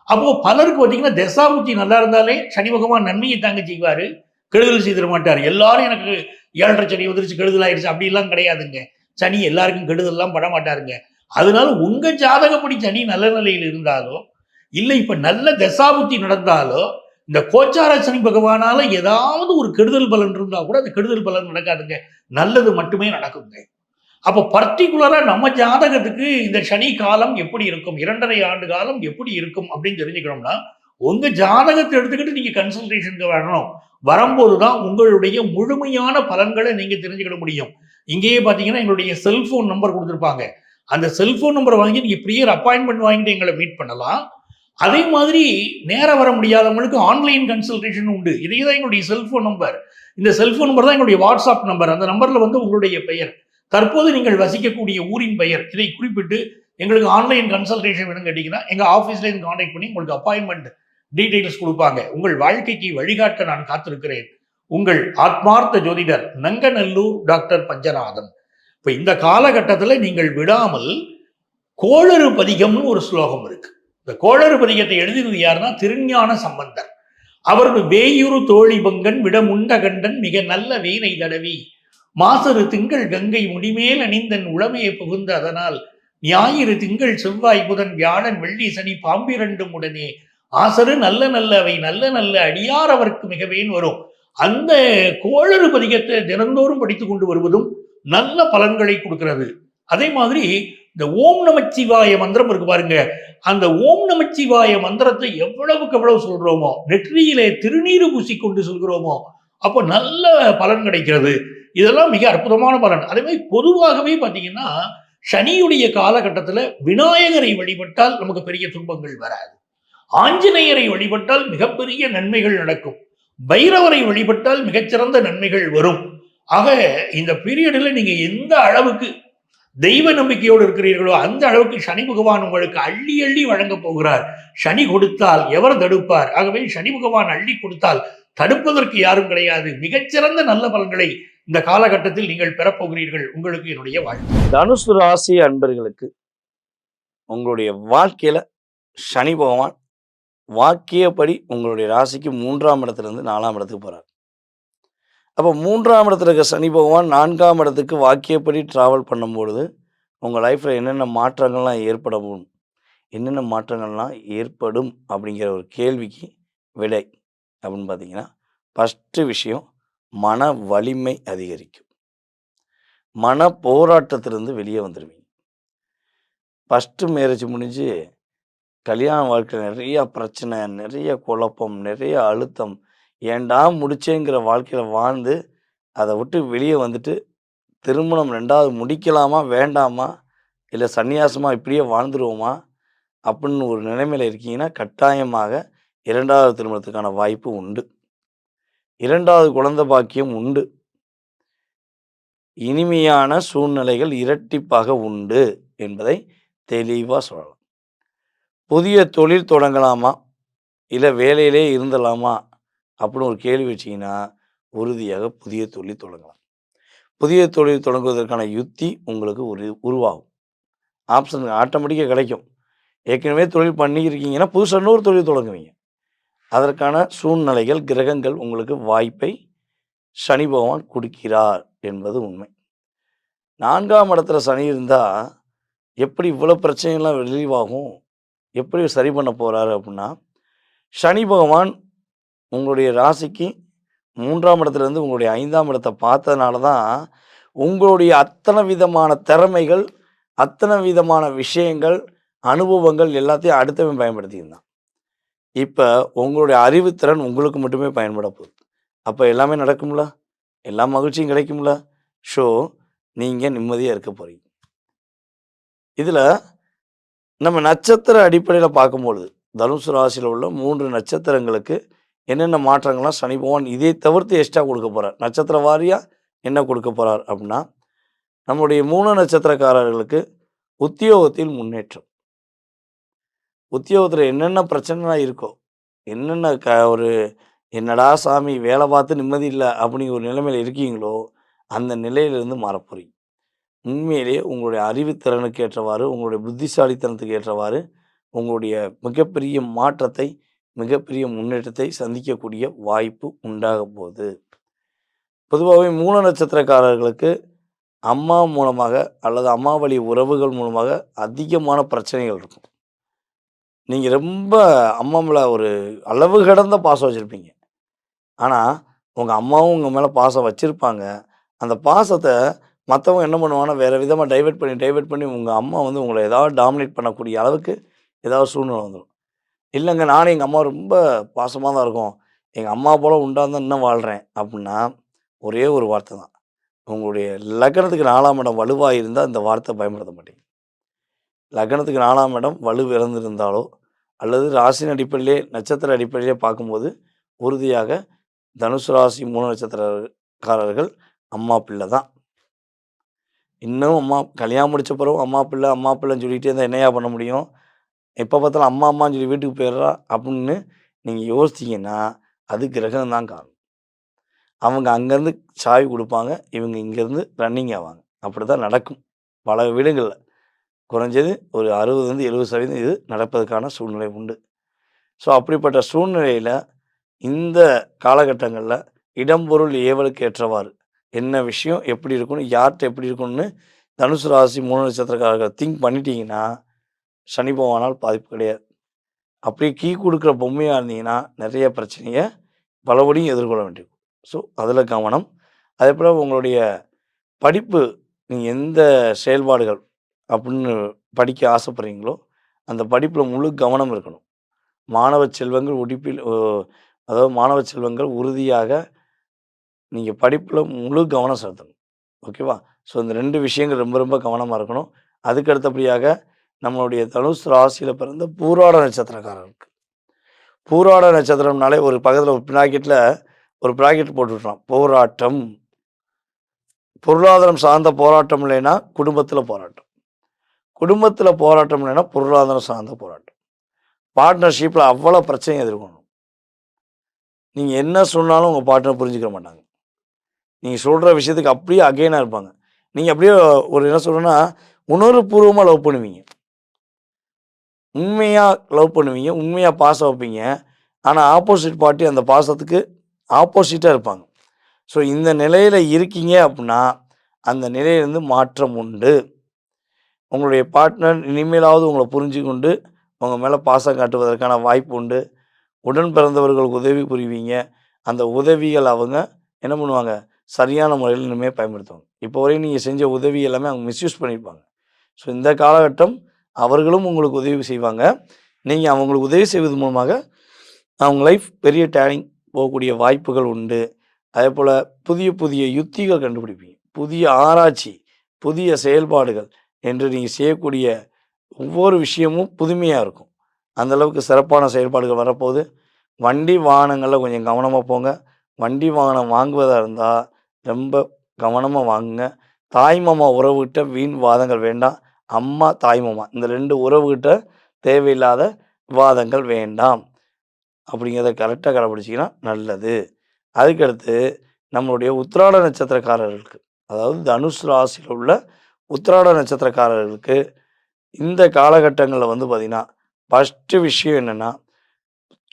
அப்போ பலருக்கு பார்த்தீங்கன்னா தசாபுத்தி நல்லா இருந்தாலே சனி பகவான் நன்மையை தாங்க செய்வாரு, கெடுதல் செய்திட மாட்டார். எல்லாரும் எனக்கு 7.5 சனி வந்துருச்சு, கெடுதல் ஆயிடுச்சு அப்படிலாம் கிடையாதுங்க. சனி எல்லாருக்கும் கெடுதல்லாம் பட மாட்டாருங்க. அதனால உங்க ஜாதகப்படி சனி நல்ல நிலையில் இருந்தாலோ இல்லை இப்ப நல்ல தசாபுத்தி நடந்தாலோ இந்த கோச்சார சனி பகவானால ஏதாவது ஒரு கெடுதல் பலன் இருந்தா கூட அந்த கெடுதல் பலன் நடக்காதுங்க, நல்லது மட்டுமே நடக்குங்க. அப்போ பர்டிகுலரா நம்ம ஜாதகத்துக்கு இந்த சனி காலம் எப்படி இருக்கும், 2.5 ஆண்டு காலம் எப்படி இருக்கும் அப்படின்னு தெரிஞ்சுக்கணும்னா உங்க ஜாதகத்தை எடுத்துக்கிட்டு நீங்க கன்சல்டேஷனுக்கு வரணும். வரும்போதுதான் உங்களுடைய முழுமையான பலன்களை நீங்க தெரிஞ்சுக்கிட முடியும். இங்கேயே பாத்தீங்கன்னா எங்களுடைய செல்போன் நம்பர் கொடுத்துருப்பாங்க. அந்த செல்போன் நம்பரை வாங்கி நீங்க ப்ரியர் அப்பாயின்மெண்ட் வாங்கிட்டு எங்களை மீட் பண்ணலாம். அதே மாதிரி நேரம் வர முடியாதவங்களுக்கு ஆன்லைன் கன்சல்டேஷன் உண்டு. இதே தான் எங்களுடைய செல்போன் நம்பர். இந்த செல்போன் நம்பர் தான் எங்களுடைய வாட்ஸ்அப் நம்பர். அந்த நம்பர்ல வந்து உங்களுடைய பெயர், தற்போது நீங்கள் வசிக்கக்கூடிய ஊரின் பெயர், இதை குறிப்பிட்டு எங்களுக்கு ஆன்லைன் கன்சல்டேஷன் வேணும் கேட்டீங்கன்னா எங்க ஆஃபீஸ்ல இருந்து கான்டாக்ட் பண்ணி உங்களுக்கு அப்பாயின்மெண்ட் டீடைல்ஸ் கொடுப்பாங்க. உங்கள் வாழ்க்கைக்கு வழிகாட்ட நான் காத்திருக்கிறேன். உங்கள் ஆத்மார்த்த ஜோதிடர் நங்கநல்லூர் டாக்டர் பஞ்சநாதன். இப்ப இந்த காலகட்டத்தில் நீங்கள் விடாமல் கோளறு பதிகம்னு ஒரு ஸ்லோகம் இருக்கு. இந்த கோளறு பதிகத்தை எழுதினது யாருன்னா திருஞான சம்பந்தர். அவர்கள் வேயுறு தோழி பங்கன் விடமுண்ட கண்டன் மிக நல்ல வீணை தடவி மாசரு திங்கள் கங்கை முடிமேல் அணிந்தன் உளமையை புகுந்த அதனால் ஞாயிறு திங்கள் செவ்வாய் புதன் வியாழன் வெள்ளி சனி பாம்பிரண்டும் உடனே ஆசரு நல்ல நல்ல அவை நல்ல நல்ல அடியார் அவருக்கு மிகவேன் வரும். அந்த கோளறு பதிகத்தை தினந்தோறும் படித்து கொண்டு வருவதும் நல்ல பலன்களை கொடுக்கிறது. அதே மாதிரி இந்த ஓம் நமச்சிவாய மந்திரம் இருக்கு பாருங்க. அந்த ஓம் நமச்சிவாய மந்திரத்தை எவ்வளவுக்கு எவ்வளவு சொல்றோமோ, நெற்றியிலே திருநீறு பூசிக்கொண்டு சொல்கிறோமோ, அப்போ நல்ல பலன் கிடைக்கிறது. இதெல்லாம் மிக அற்புதமான பலன். அதே மாதிரி பொதுவாகவே பார்த்தீங்கன்னா சனியுடைய காலகட்டத்தில் விநாயகரை வழிபட்டால் நமக்கு பெரிய துன்பங்கள் வராது. ஆஞ்சநேயரை வழிபட்டால் மிகப்பெரிய நன்மைகள் நடக்கும். பைரவரை வழிபட்டால் மிகச்சிறந்த நன்மைகள் வரும். ஆக இந்த பீரியடில் நீங்க எந்த அளவுக்கு தெய்வ நம்பிக்கையோடு இருக்கிறீர்களோ அந்த அளவுக்கு சனி பகவான் உங்களுக்கு அள்ளி அள்ளி வழங்க போகிறார். சனி கொடுத்தால் எவர் தடுப்பார்? ஆகவே சனி பகவான் அள்ளி கொடுத்தால் தடுப்பதற்கு யாரும் கிடையாது. மிகச்சிறந்த நல்ல பலன்களை இந்த காலகட்டத்தில் நீங்கள் பெறப்போகிறீர்கள். உங்களுக்கு என்னுடைய வாழ்த்து. தனுசு ராசி அன்பர்களுக்கு உங்களுடைய வாழ்க்கையில சனி பகவான் வாக்கியப்படி உங்களுடைய ராசிக்கு 3ஆம் இடத்துலேருந்து 4ஆம் இடத்துக்கு போகிறார். அப்போ 3ஆம் இடத்துல இருக்க சனி பகவான் 4ஆம் இடத்துக்கு வாக்கியப்படி ட்ராவல் பண்ணும்பொழுது உங்கள் லைஃப்பில் என்னென்ன மாற்றங்கள்லாம் என்னென்ன மாற்றங்கள்லாம் ஏற்படும் அப்படிங்கிற ஒரு கேள்விக்கு விடை அப்படின்னு பார்த்தீங்கன்னா, ஃபஸ்ட்டு விஷயம் மன வலிமை அதிகரிக்கும். மன போராட்டத்திலிருந்து வெளியே வந்துடுவீங்க. ஃபஸ்ட்டு மேரேஜ் முடிஞ்சு கல்யாண வாழ்க்கையில் நிறைய பிரச்சனை, நிறைய குழப்பம், நிறைய அழுத்தம், ஏண்டா முடிச்சேங்கிற வாழ்க்கையில் வாழ்ந்து அதை விட்டு வெளியே வந்துட்டு திருமணம் 2வது முடிக்கலாமா வேண்டாமா, இல்லை சன்னியாசமாக இப்படியே வாழ்ந்துருவோமா அப்படின்னு ஒரு நிலைமையில் இருக்கீங்கன்னா கட்டாயமாக 2வது திருமணத்துக்கான வாய்ப்பு உண்டு. 2வது குழந்தை பாக்கியம் உண்டு. இனிமையான சூழ்நிலைகள் இரட்டிப்பாக உண்டு என்பதை தெளிவாக சொல்லலாம். புதிய தொழில் தொடங்கலாமா இல்லை வேலையிலே இருந்தலாமா அப்படின்னு ஒரு கேள்வி வச்சிங்கன்னா உறுதியாக புதிய தொழில் தொடங்கலாம். புதிய தொழில் தொடங்குவதற்கான யுக்தி உங்களுக்கு உருவாகும். ஆப்ஷன் ஆட்டோமேட்டிக்காக கிடைக்கும். ஏற்கனவே தொழில் பண்ணியிருக்கீங்கன்னா புதுசாக இன்னொரு தொழில் தொடங்குவீங்க. அதற்கான சூழ்நிலைகள், கிரகங்கள் உங்களுக்கு வாய்ப்பை சனி பகவான் கொடுக்கிறார் என்பது உண்மை. 4ஆம் இடத்துல சனி இருந்தால் எப்படி இவ்வளோ பிரச்சனைகள்லாம் ரிலீவ் எப்படி சரி பண்ண போகிறாரு அப்படின்னா, சனி பகவான் உங்களுடைய ராசிக்கு 3ஆம் இடத்துலேருந்து உங்களுடைய 5ஆம் இடத்தை பார்த்ததுனால தான் உங்களுடைய அத்தனை விதமான திறமைகள், அத்தனை விதமான விஷயங்கள், அனுபவங்கள் எல்லாத்தையும் அடுத்தவன் பயன்படுத்தியிருந்தான். இப்போ உங்களுடைய அறிவுத்திறன் உங்களுக்கு மட்டுமே பயன்பட போகுது. அப்போ எல்லாமே நடக்கும்ல, எல்லா மகிழ்ச்சியும் கிடைக்கும்ல. ஸோ நீங்கள் நிம்மதியாக இருக்க போகிறீங்க. இதில் நம்ம நட்சத்திர அடிப்படையில் பார்க்கும்பொழுது தனுசு ராசியில் உள்ள 3 நட்சத்திரங்களுக்கு என்னென்ன மாற்றங்கள்லாம் சனி பகவான் இதை தவிர்த்து எக்ஸ்ட்ரா கொடுக்க போகிறார், நட்சத்திர வாரியாக என்ன கொடுக்க போகிறார் அப்படின்னா, நம்முடைய 3 நட்சத்திரக்காரர்களுக்கு உத்தியோகத்தில் முன்னேற்றம். உத்தியோகத்தில் என்னென்ன பிரச்சனைலாம் இருக்கோ, என்னென்ன ஒரு என்னடா சாமி வேலை பார்த்து நிம்மதி இல்லை அப்படிங்கிற ஒரு நிலைமையில் இருக்கீங்களோ, அந்த நிலையிலிருந்து மாறப்போறீங்க. உண்மையிலேயே உங்களுடைய அறிவுத்திறனுக்கு ஏற்றவாறு, உங்களுடைய புத்திசாலித்தனத்துக்கு ஏற்றவாறு உங்களுடைய மிகப்பெரிய மாற்றத்தை, மிகப்பெரிய முன்னேற்றத்தை சந்திக்கக்கூடிய வாய்ப்பு உண்டாக போகுது. பொதுவாகவே 3 நட்சத்திரக்காரர்களுக்கு அம்மா மூலமாக அல்லது அம்மா வழி உறவுகள் மூலமாக அதிகமான பிரச்சனைகள் இருக்கும். நீங்கள் ரொம்ப அம்மா மேலே ஒரு அளவு கடந்த பாசம் வச்சுருப்பீங்க. ஆனால் உங்கள் அம்மாவும் உங்கள் மேலே பாசம் வச்சுருப்பாங்க. அந்த பாசத்தை மற்றவங்க என்ன பண்ணுவாங்கன்னா வேறு விதமாக டைவெர்ட் பண்ணி உங்கள் அம்மா வந்து உங்களை ஏதாவது டாமினேட் பண்ணக்கூடிய அளவுக்கு ஏதாவது சூழ்நிலை வந்துடும். இல்லைங்க, நானும் எங்கள் அம்மா ரொம்ப பாசமாக தான் இருக்கோம், எங்கள் அம்மா போல் உண்டாந்தான் இன்னும் வாழ்கிறேன் அப்படின்னா ஒரே ஒரு வார்த்தை தான். உங்களுடைய லக்னத்துக்கு 4ஆம் இடம் வலுவாக இருந்தால் இந்த வார்த்தை பயன்படுத்த மாட்டீங்க. லக்னத்துக்கு 4ஆம் இடம் வலு இழந்திருந்தாலோ அல்லது ராசியின் அடிப்படையிலே நட்சத்திர அடிப்படையிலே பார்க்கும்போது உறுதியாக தனுசு ராசி 3 நட்சத்திரக்காரர்கள் அம்மா பிள்ளை தான். இன்னும் அம்மா கல்யாணம் முடிச்ச பிறகு அம்மா பிள்ளைன்னு சொல்லிகிட்டே இருந்தால் என்னையா பண்ண முடியும்? எப்போ பார்த்தாலும் அம்மா அம்மான்னு சொல்லி வீட்டுக்கு போயிடுறா அப்படின்னு நீங்கள் யோசிச்சிங்கன்னா அது கிரகம் தான் காரணம். அவங்க அங்கேருந்து சாவி கொடுப்பாங்க, இவங்க இங்கேருந்து ரன்னிங் ஆவாங்க. அப்படி தான் நடக்கும் பல வீடுகளில். குறைஞ்சது ஒரு 60-70% இது நடப்பதற்கான சூழ்நிலை உண்டு. ஸோ அப்படிப்பட்ட சூழ்நிலையில் இந்த காலகட்டங்களில் இடம்பொருள் ஏவலுக்கு ஏற்றவாறு என்ன விஷயம் எப்படி இருக்கணும், யார்கிட்ட எப்படி இருக்கணும்னு தனுசு ராசி 3 நட்சத்திரக்காரர்கள் திங்க் பண்ணிட்டீங்கன்னா சனி பகவானால் பாதிப்பு கிடையாது. அப்படியே கீ கொடுக்குற பொம்மையாக இருந்தீங்கன்னா நிறைய பிரச்சனையை பலபடியும் எதிர்கொள்ள வேண்டியிருக்கும். ஸோ அதில் கவனம். அதே போல் உங்களுடைய படிப்பு, நீங்கள் எந்த செயல்பாடுகள் அப்படின்னு படிக்க ஆசைப்படுறீங்களோ அந்த படிப்பில் முழு கவனம் இருக்கணும். மாணவ செல்வங்கள் மாணவ செல்வங்கள் உறுதியாக நீங்கள் படிப்பில் முழு கவனம் செலுத்தணும். ஓகேவா? ஸோ இந்த 2 விஷயங்கள் ரொம்ப ரொம்ப கவனமாக இருக்கணும். அதுக்கு அடுத்தபடியாக நம்மளுடைய தனுசு ராசியில் பிறந்த பூராட நட்சத்திரக்காரருக்கு, பூராட நட்சத்திரம்னாலே ஒரு பக்கத்தில் ஒரு ப்ராக்கெட் போட்டுவிட்றான், போராட்டம். பொருளாதாரம் சார்ந்த போராட்டம் இல்லைன்னா குடும்பத்தில் போராட்டம், குடும்பத்தில் போராட்டம் இல்லைன்னா பொருளாதாரம் சார்ந்த போராட்டம், பார்ட்னர்ஷிப்பில் அவ்வளோ பிரச்சனை எதிர்கொள்ளணும். நீங்கள் என்ன சொன்னாலும் உங்கள் பார்ட்னர் புரிஞ்சுக்க மாட்டாங்க. நீங்கள் சொல்கிற விஷயத்துக்கு அப்படியே அகெயினாக இருப்பாங்க. நீங்கள் அப்படியே ஒரு என்ன சொல்கிறேன்னா உணர்வுபூர்வமாக லவ் பண்ணுவீங்க, உண்மையாக லவ் பண்ணுவீங்க, உண்மையாக பாசம் வைப்பீங்க. ஆனால் ஆப்போசிட் பார்ட்டி அந்த பாசத்துக்கு ஆப்போசிட்டாக இருப்பாங்க. ஸோ இந்த நிலையில் இருக்கீங்க அப்படின்னா அந்த நிலையிலேருந்து மாற்றம் உண்டு. உங்களுடைய பார்ட்னர் இனிமேலாவது உங்களை புரிஞ்சு கொண்டு உங்கள் மேலே பாசம் காட்டுவதற்கான வாய்ப்பு உண்டு. உடன் பிறந்தவர்களுக்கு உதவி புரிவீங்க. அந்த உதவிகள் அவங்க என்ன பண்ணுவாங்க, சரியான முறையில் இனிமேல் பயன்படுத்துவாங்க. இப்போ வரையும் நீங்கள் செஞ்ச உதவி எல்லாமே அவங்க மிஸ்யூஸ் பண்ணியிருப்பாங்க. ஸோ இந்த காலகட்டம் அவர்களும் உங்களுக்கு உதவி செய்வாங்க. நீங்கள் அவங்களுக்கு உதவி செய்வது மூலமாக அவங்க லைஃப் பெரிய டேர்னிங் போகக்கூடிய வாய்ப்புகள் உண்டு. அதே போல் புதிய புதிய யுத்திகள் கண்டுபிடிப்பீங்க, புதிய ஆராய்ச்சி, புதிய செயல்பாடுகள் என்று நீங்கள் செய்யக்கூடிய ஒவ்வொரு விஷயமும் புதுமையாக இருக்கும். அந்தளவுக்கு சிறப்பான செயல்பாடுகள் வரப்போகுது. வண்டி வாகனங்களில் கொஞ்சம் கவனமாக போங்க. வண்டி வாகனம் வாங்குவதாக இருந்தால் ரொம்ப கவனமாக வாங்குங்க. தாய்மாமா உறவுகிட்ட வீண் வாதங்கள் வேண்டாம். அம்மா தாய்மாமா இந்த 2 உறவுகிட்ட தேவையில்லாத விவாதங்கள் வேண்டாம். அப்படிங்கிறத கரெக்டாக கடைப்பிடிச்சிங்கன்னா நல்லது. அதுக்கடுத்து நம்மளுடைய உத்திராட நட்சத்திரக்காரர்களுக்கு, அதாவது தனுசு ராசியில் உள்ள உத்திராட நட்சத்திரக்காரர்களுக்கு இந்த காலகட்டங்களில் வந்து பார்த்திங்கன்னா ஃபஸ்ட்டு விஷயம் என்னென்னா,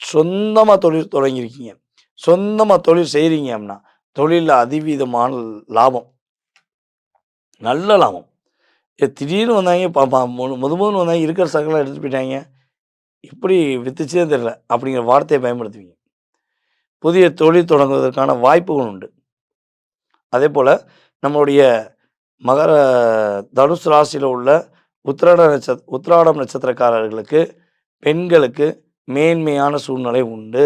சொந்தமாக தொழில் தொடங்கியிருக்கீங்க, சொந்தமாக தொழில் செய்கிறீங்க அப்படின்னா தொழிலில் அதிவீதமான லாபம். நல்ல லாபம். திடீர்னு வந்தாங்க முதல்ல வந்தாங்க இருக்கிற சரக்குலாம் எடுத்துட்டு போயிட்டாங்க. எப்படி வித்துச்சே தெரியல அப்படிங்கிற வார்த்தையை பயன்படுத்துவீங்க. புதிய தொழில் தொடங்குவதற்கான வாய்ப்புகள் உண்டு. அதேபோல் நம்மளுடைய மகர தனுசு ராசியில் உள்ள உத்திராடம் நட்சத்திரக்காரர்களுக்கு பெண்களுக்கு மேன்மையான சூழ்நிலை உண்டு.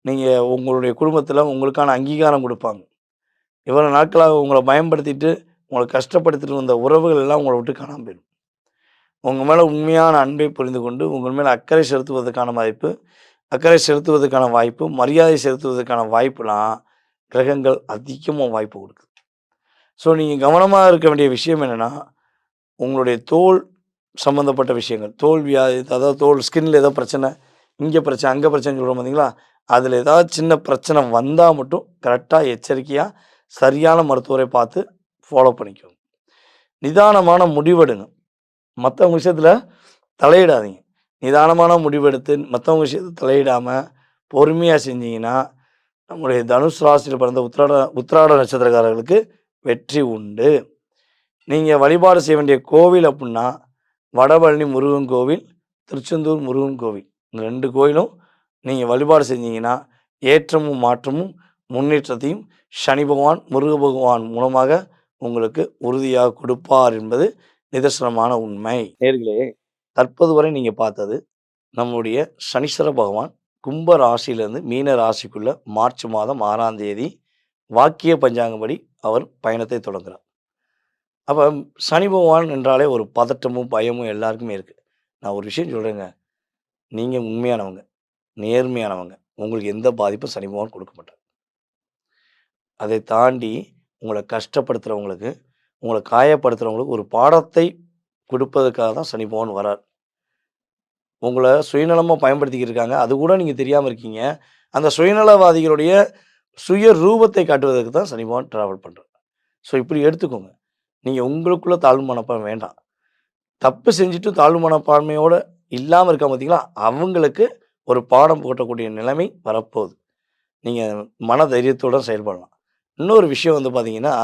நீங்கள் உங்களுடைய குடும்பத்தில் உங்களுக்கான அங்கீகாரம் கொடுப்பாங்க. இவ்வளோ நாட்களாக உங்களை பயன்படுத்திட்டு உங்களை கஷ்டப்படுத்திட்டு வந்த உறவுகள் எல்லாம் உங்களை விட்டு காணாமல் போயிடும். உங்கள் மேலே உண்மையான அன்பை புரிந்து கொண்டு உங்கள் மேலே அக்கறை செலுத்துவதற்கான வாய்ப்பு, மரியாதை செலுத்துவதற்கான வாய்ப்புலாம் கிரகங்கள் அதிகமாக வாய்ப்பு கொடுக்குது. ஸோ நீங்கள் கவனமாக இருக்க வேண்டிய விஷயம் என்னென்னா, உங்களுடைய தோல் சம்மந்தப்பட்ட விஷயங்கள், தோல் வியாதி, அதாவது தோல் ஸ்கின்னில் ஏதோ பிரச்சனை, இங்கே பிரச்சனை அங்கே பிரச்சனை சொல்கிறோம் பார்த்தீங்களா, அதில் ஏதாவது சின்ன பிரச்சனை வந்தால் மட்டும் கரெக்டாக எச்சரிக்கையாக சரியான மருத்துவரை பார்த்து ஃபாலோ பண்ணிக்கோங்க. நிதானமான முடிவெடுங்க. மற்றவங்க விஷயத்தில் தலையிடாதீங்க. நிதானமான முடிவெடுத்து மற்றவங்க விஷயத்தை தலையிடாமல் பொறுமையாக செஞ்சீங்கன்னா நம்முடைய தனுஷ் ராசியில் பிறந்த உத்திராட நட்சத்திரக்காரர்களுக்கு வெற்றி உண்டு. நீங்கள் வழிபாடு செய்ய வேண்டிய கோவில் அப்படின்னா வடபழனி முருகன் கோவில், திருச்செந்தூர் முருகன் கோவில், இந்த 2 கோயிலும் நீங்கள் வழிபாடு செஞ்சீங்கன்னா ஏற்றமும் மாற்றமும் முன்னேற்றத்தையும் சனி பகவான் முருக பகவான் மூலமாக உங்களுக்கு உறுதியாக கொடுப்பார் என்பது நிதர்சனமான உண்மை. நேர்களே, தற்போது வரை நீங்கள் பார்த்தது நம்முடைய சனீஸ்வர பகவான் கும்ப ராசியிலேருந்து மீன ராசிக்குள்ள மார்ச் மாதம் 6ஆம் தேதி வாக்கிய பஞ்சாங்கப்படி அவர் பயணத்தை தொடங்குகிறார். அப்போ சனி பகவான் என்றாலே ஒரு பதட்டமும் பயமும் எல்லாருக்குமே இருக்குது. நான் ஒரு விஷயம் சொல்கிறேங்க, நீங்கள் உண்மையானவங்க, நேர்மையானவங்க, உங்களுக்கு எந்த பாதிப்பும் சனி பகவான் கொடுக்க மாட்டார். அதை தாண்டி உங்களை கஷ்டப்படுத்துகிறவங்களுக்கு, உங்களை காயப்படுத்துகிறவங்களுக்கு ஒரு பாடத்தை கொடுப்பதற்காக தான் சனி பகவான் வரார். உங்களை சுயநலமாக பயன்படுத்திக்கிட்டு இருக்காங்க, அது கூட நீங்கள் தெரியாமல் இருக்கீங்க. அந்த சுயநலவாதிகளுடைய சுய ரூபத்தை காட்டுவதற்கு தான் சனி பகவான் ட்ராவல் பண்ணுறார். ஸோ இப்படி எடுத்துக்கோங்க. நீங்கள் உங்களுக்குள்ளே தாழ்வு மனப்பான்மை வேண்டாம். தப்பு செஞ்சுட்டு தாழ்வு மனப்பான்மையோடு இல்லாமல் இருக்க பார்த்தீங்களா, அவங்களுக்கு ஒரு பாடம் போட்டக்கூடிய நிலைமை வரப்போகுது. நீங்கள் மன தைரியத்தோடு செயல்படலாம். இன்னொரு விஷயம் பார்த்தீங்கன்னா,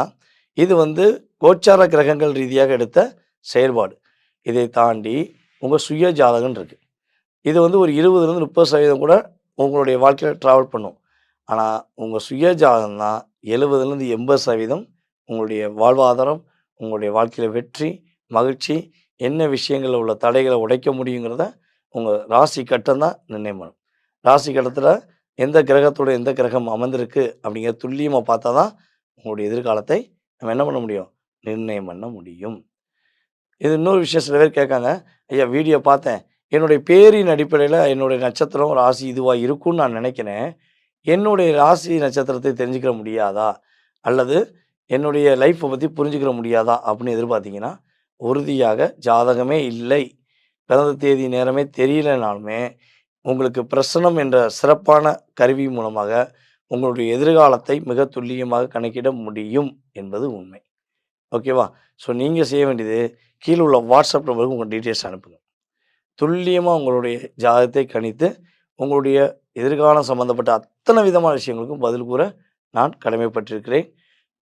இது கோச்சார கிரகங்கள் ரீதியாக எடுத்த செயல்பாடு. இதை தாண்டி உங்கள் சுய ஜாதகம் இருக்குது. இது ஒரு 20% 30% கூட உங்களுடைய வாழ்க்கையில் ட்ராவல் பண்ணும். ஆனால் உங்கள் சுய ஜாதகம் தான் 70% 80% உங்களுடைய வாழ்வாதாரம், உங்களுடைய வாழ்க்கையில் வெற்றி, மகிழ்ச்சி, என்ன விஷயங்களில் உள்ள தடைகளை உடைக்க முடியுங்கிறத உங்கள் ராசி கட்டம் தான் நிர்ணயம் பண்ணும். ராசி கட்டத்தில் எந்த கிரகத்தோட எந்த கிரகம் அமர்ந்திருக்கு அப்படிங்கிற துல்லியமாக பார்த்தா தான் உங்களுடைய எதிர்காலத்தை நம்ம என்ன பண்ண முடியும், நிர்ணயம் பண்ண முடியும். இது இன்னொரு விஷயம், சில பேர் கேட்காங்க, ஐயா வீடியோ பார்த்தேன், என்னுடைய பேரின் அடிப்படையில் என்னுடைய நட்சத்திரம் ராசி இதுவாக இருக்கும்னு நான் நினைக்கிறேன், என்னுடைய ராசி நட்சத்திரத்தை தெரிஞ்சுக்கிற முடியாதா, அல்லது என்னுடைய லைஃப்பை பற்றி புரிஞ்சுக்கிற முடியாதா அப்படின்னு எதிர்பார்த்தீங்கன்னா, உறுதியாக ஜாதகமே இல்லை, பிறந்த தேதி நேரமே தெரியலனாலுமே உங்களுக்கு பிரசனம் என்ற சிறப்பான கருவி மூலமாக உங்களுடைய எதிர்காலத்தை மிக துல்லியமாக கணக்கிட முடியும் என்பது உண்மை. ஓகேவா? ஸோ நீங்கள் செய்ய வேண்டியது, கீழே உள்ள வாட்ஸ்அப் நம்பருக்கு உங்கள் டீட்டெயில்ஸ் அனுப்புங்க. துல்லியமாக உங்களுடைய ஜாதகத்தை கணித்து உங்களுடைய எதிர்காலம் சம்பந்தப்பட்ட அத்தனை விதமான விஷயங்களுக்கும் பதில் கூற நான் கடமைப்பட்டிருக்கிறேன்.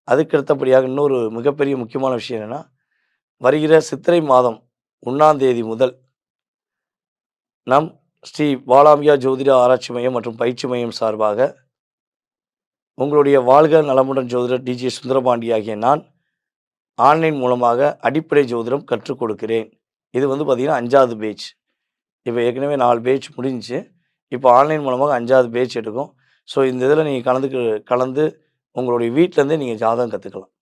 அதுக்கு அடுத்தபடியாக இன்னொரு மிகப்பெரிய முக்கியமான விஷயம் என்னென்னா, வருகிற சித்திரை மாதம் 1ஆம் தேதி முதல் நம் ஸ்ரீ பாலாம்பிகா ஜோதிட ஆராய்ச்சி மையம் மற்றும் பயிற்சி மையம் சார்பாக உங்களுடைய வாழ்க நலமுடன் ஜோதிடர் டிஜே சுந்தரபாண்டி ஆகிய நான் ஆன்லைன் மூலமாக அடிப்படை ஜோதிடம் கற்றுக் கொடுக்கிறேன். இது பார்த்திங்கன்னா 5வது பேட்ச். இப்போ ஏற்கனவே 4 பேட்ச் முடிஞ்சிச்சு. இப்போ ஆன்லைன் மூலமாக 5வது பேட்ச் எடுக்கும். ஸோ இந்த இதில் நீங்கள் கலந்து உங்களுடைய வீட்டிலேருந்தே நீங்கள் ஜாதகம் கற்றுக்கலாம்.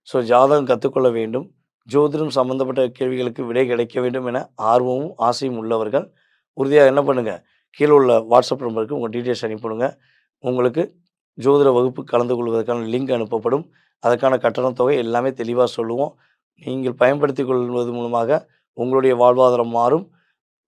ஸோ ஜாதகம் கற்றுக்கொள்ள வேண்டும், ஜோதிடம் சம்மந்தப்பட்ட கேள்விகளுக்கு விடை கிடைக்க வேண்டும் என ஆர்வமும் ஆசையும் உள்ளவர்கள் உறுதியாக என்ன பண்ணுங்கள், கீழே உள்ள வாட்ஸ்அப் நம்பருக்கு உங்கள் டீட்டெயில்ஸ் அனுப்பிவிடுங்க. உங்களுக்கு ஜோதிட வகுப்பு கலந்து கொள்வதற்கான லிங்க் அனுப்பப்படும். அதற்கான கட்டணத் தொகை எல்லாமே தெளிவாக சொல்லுவோம். நீங்கள் பயன்படுத்தி கொள்வது மூலமாக உங்களுடைய வாழ்வாதாரம் மாறும்.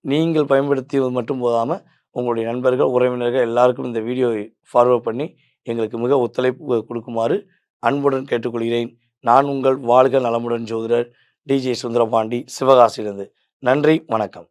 நீங்கள் பயன்படுத்தியது மட்டும் போதாமல் உங்களுடைய நண்பர்கள், உறவினர்கள் எல்லாருக்கும் இந்த வீடியோவை ஃபார்வர்ட் பண்ணி எங்களுக்கு மிக ஒத்துழைப்பு கொடுக்குமாறு அன்புடன் கேட்டுக்கொள்கிறேன். நான் உங்கள் வாழ்க நலமுடன் ஜோதிடர் டிஜே சுந்தரபாண்டி, சிவகாசியிலிருந்து. நன்றி, வணக்கம்.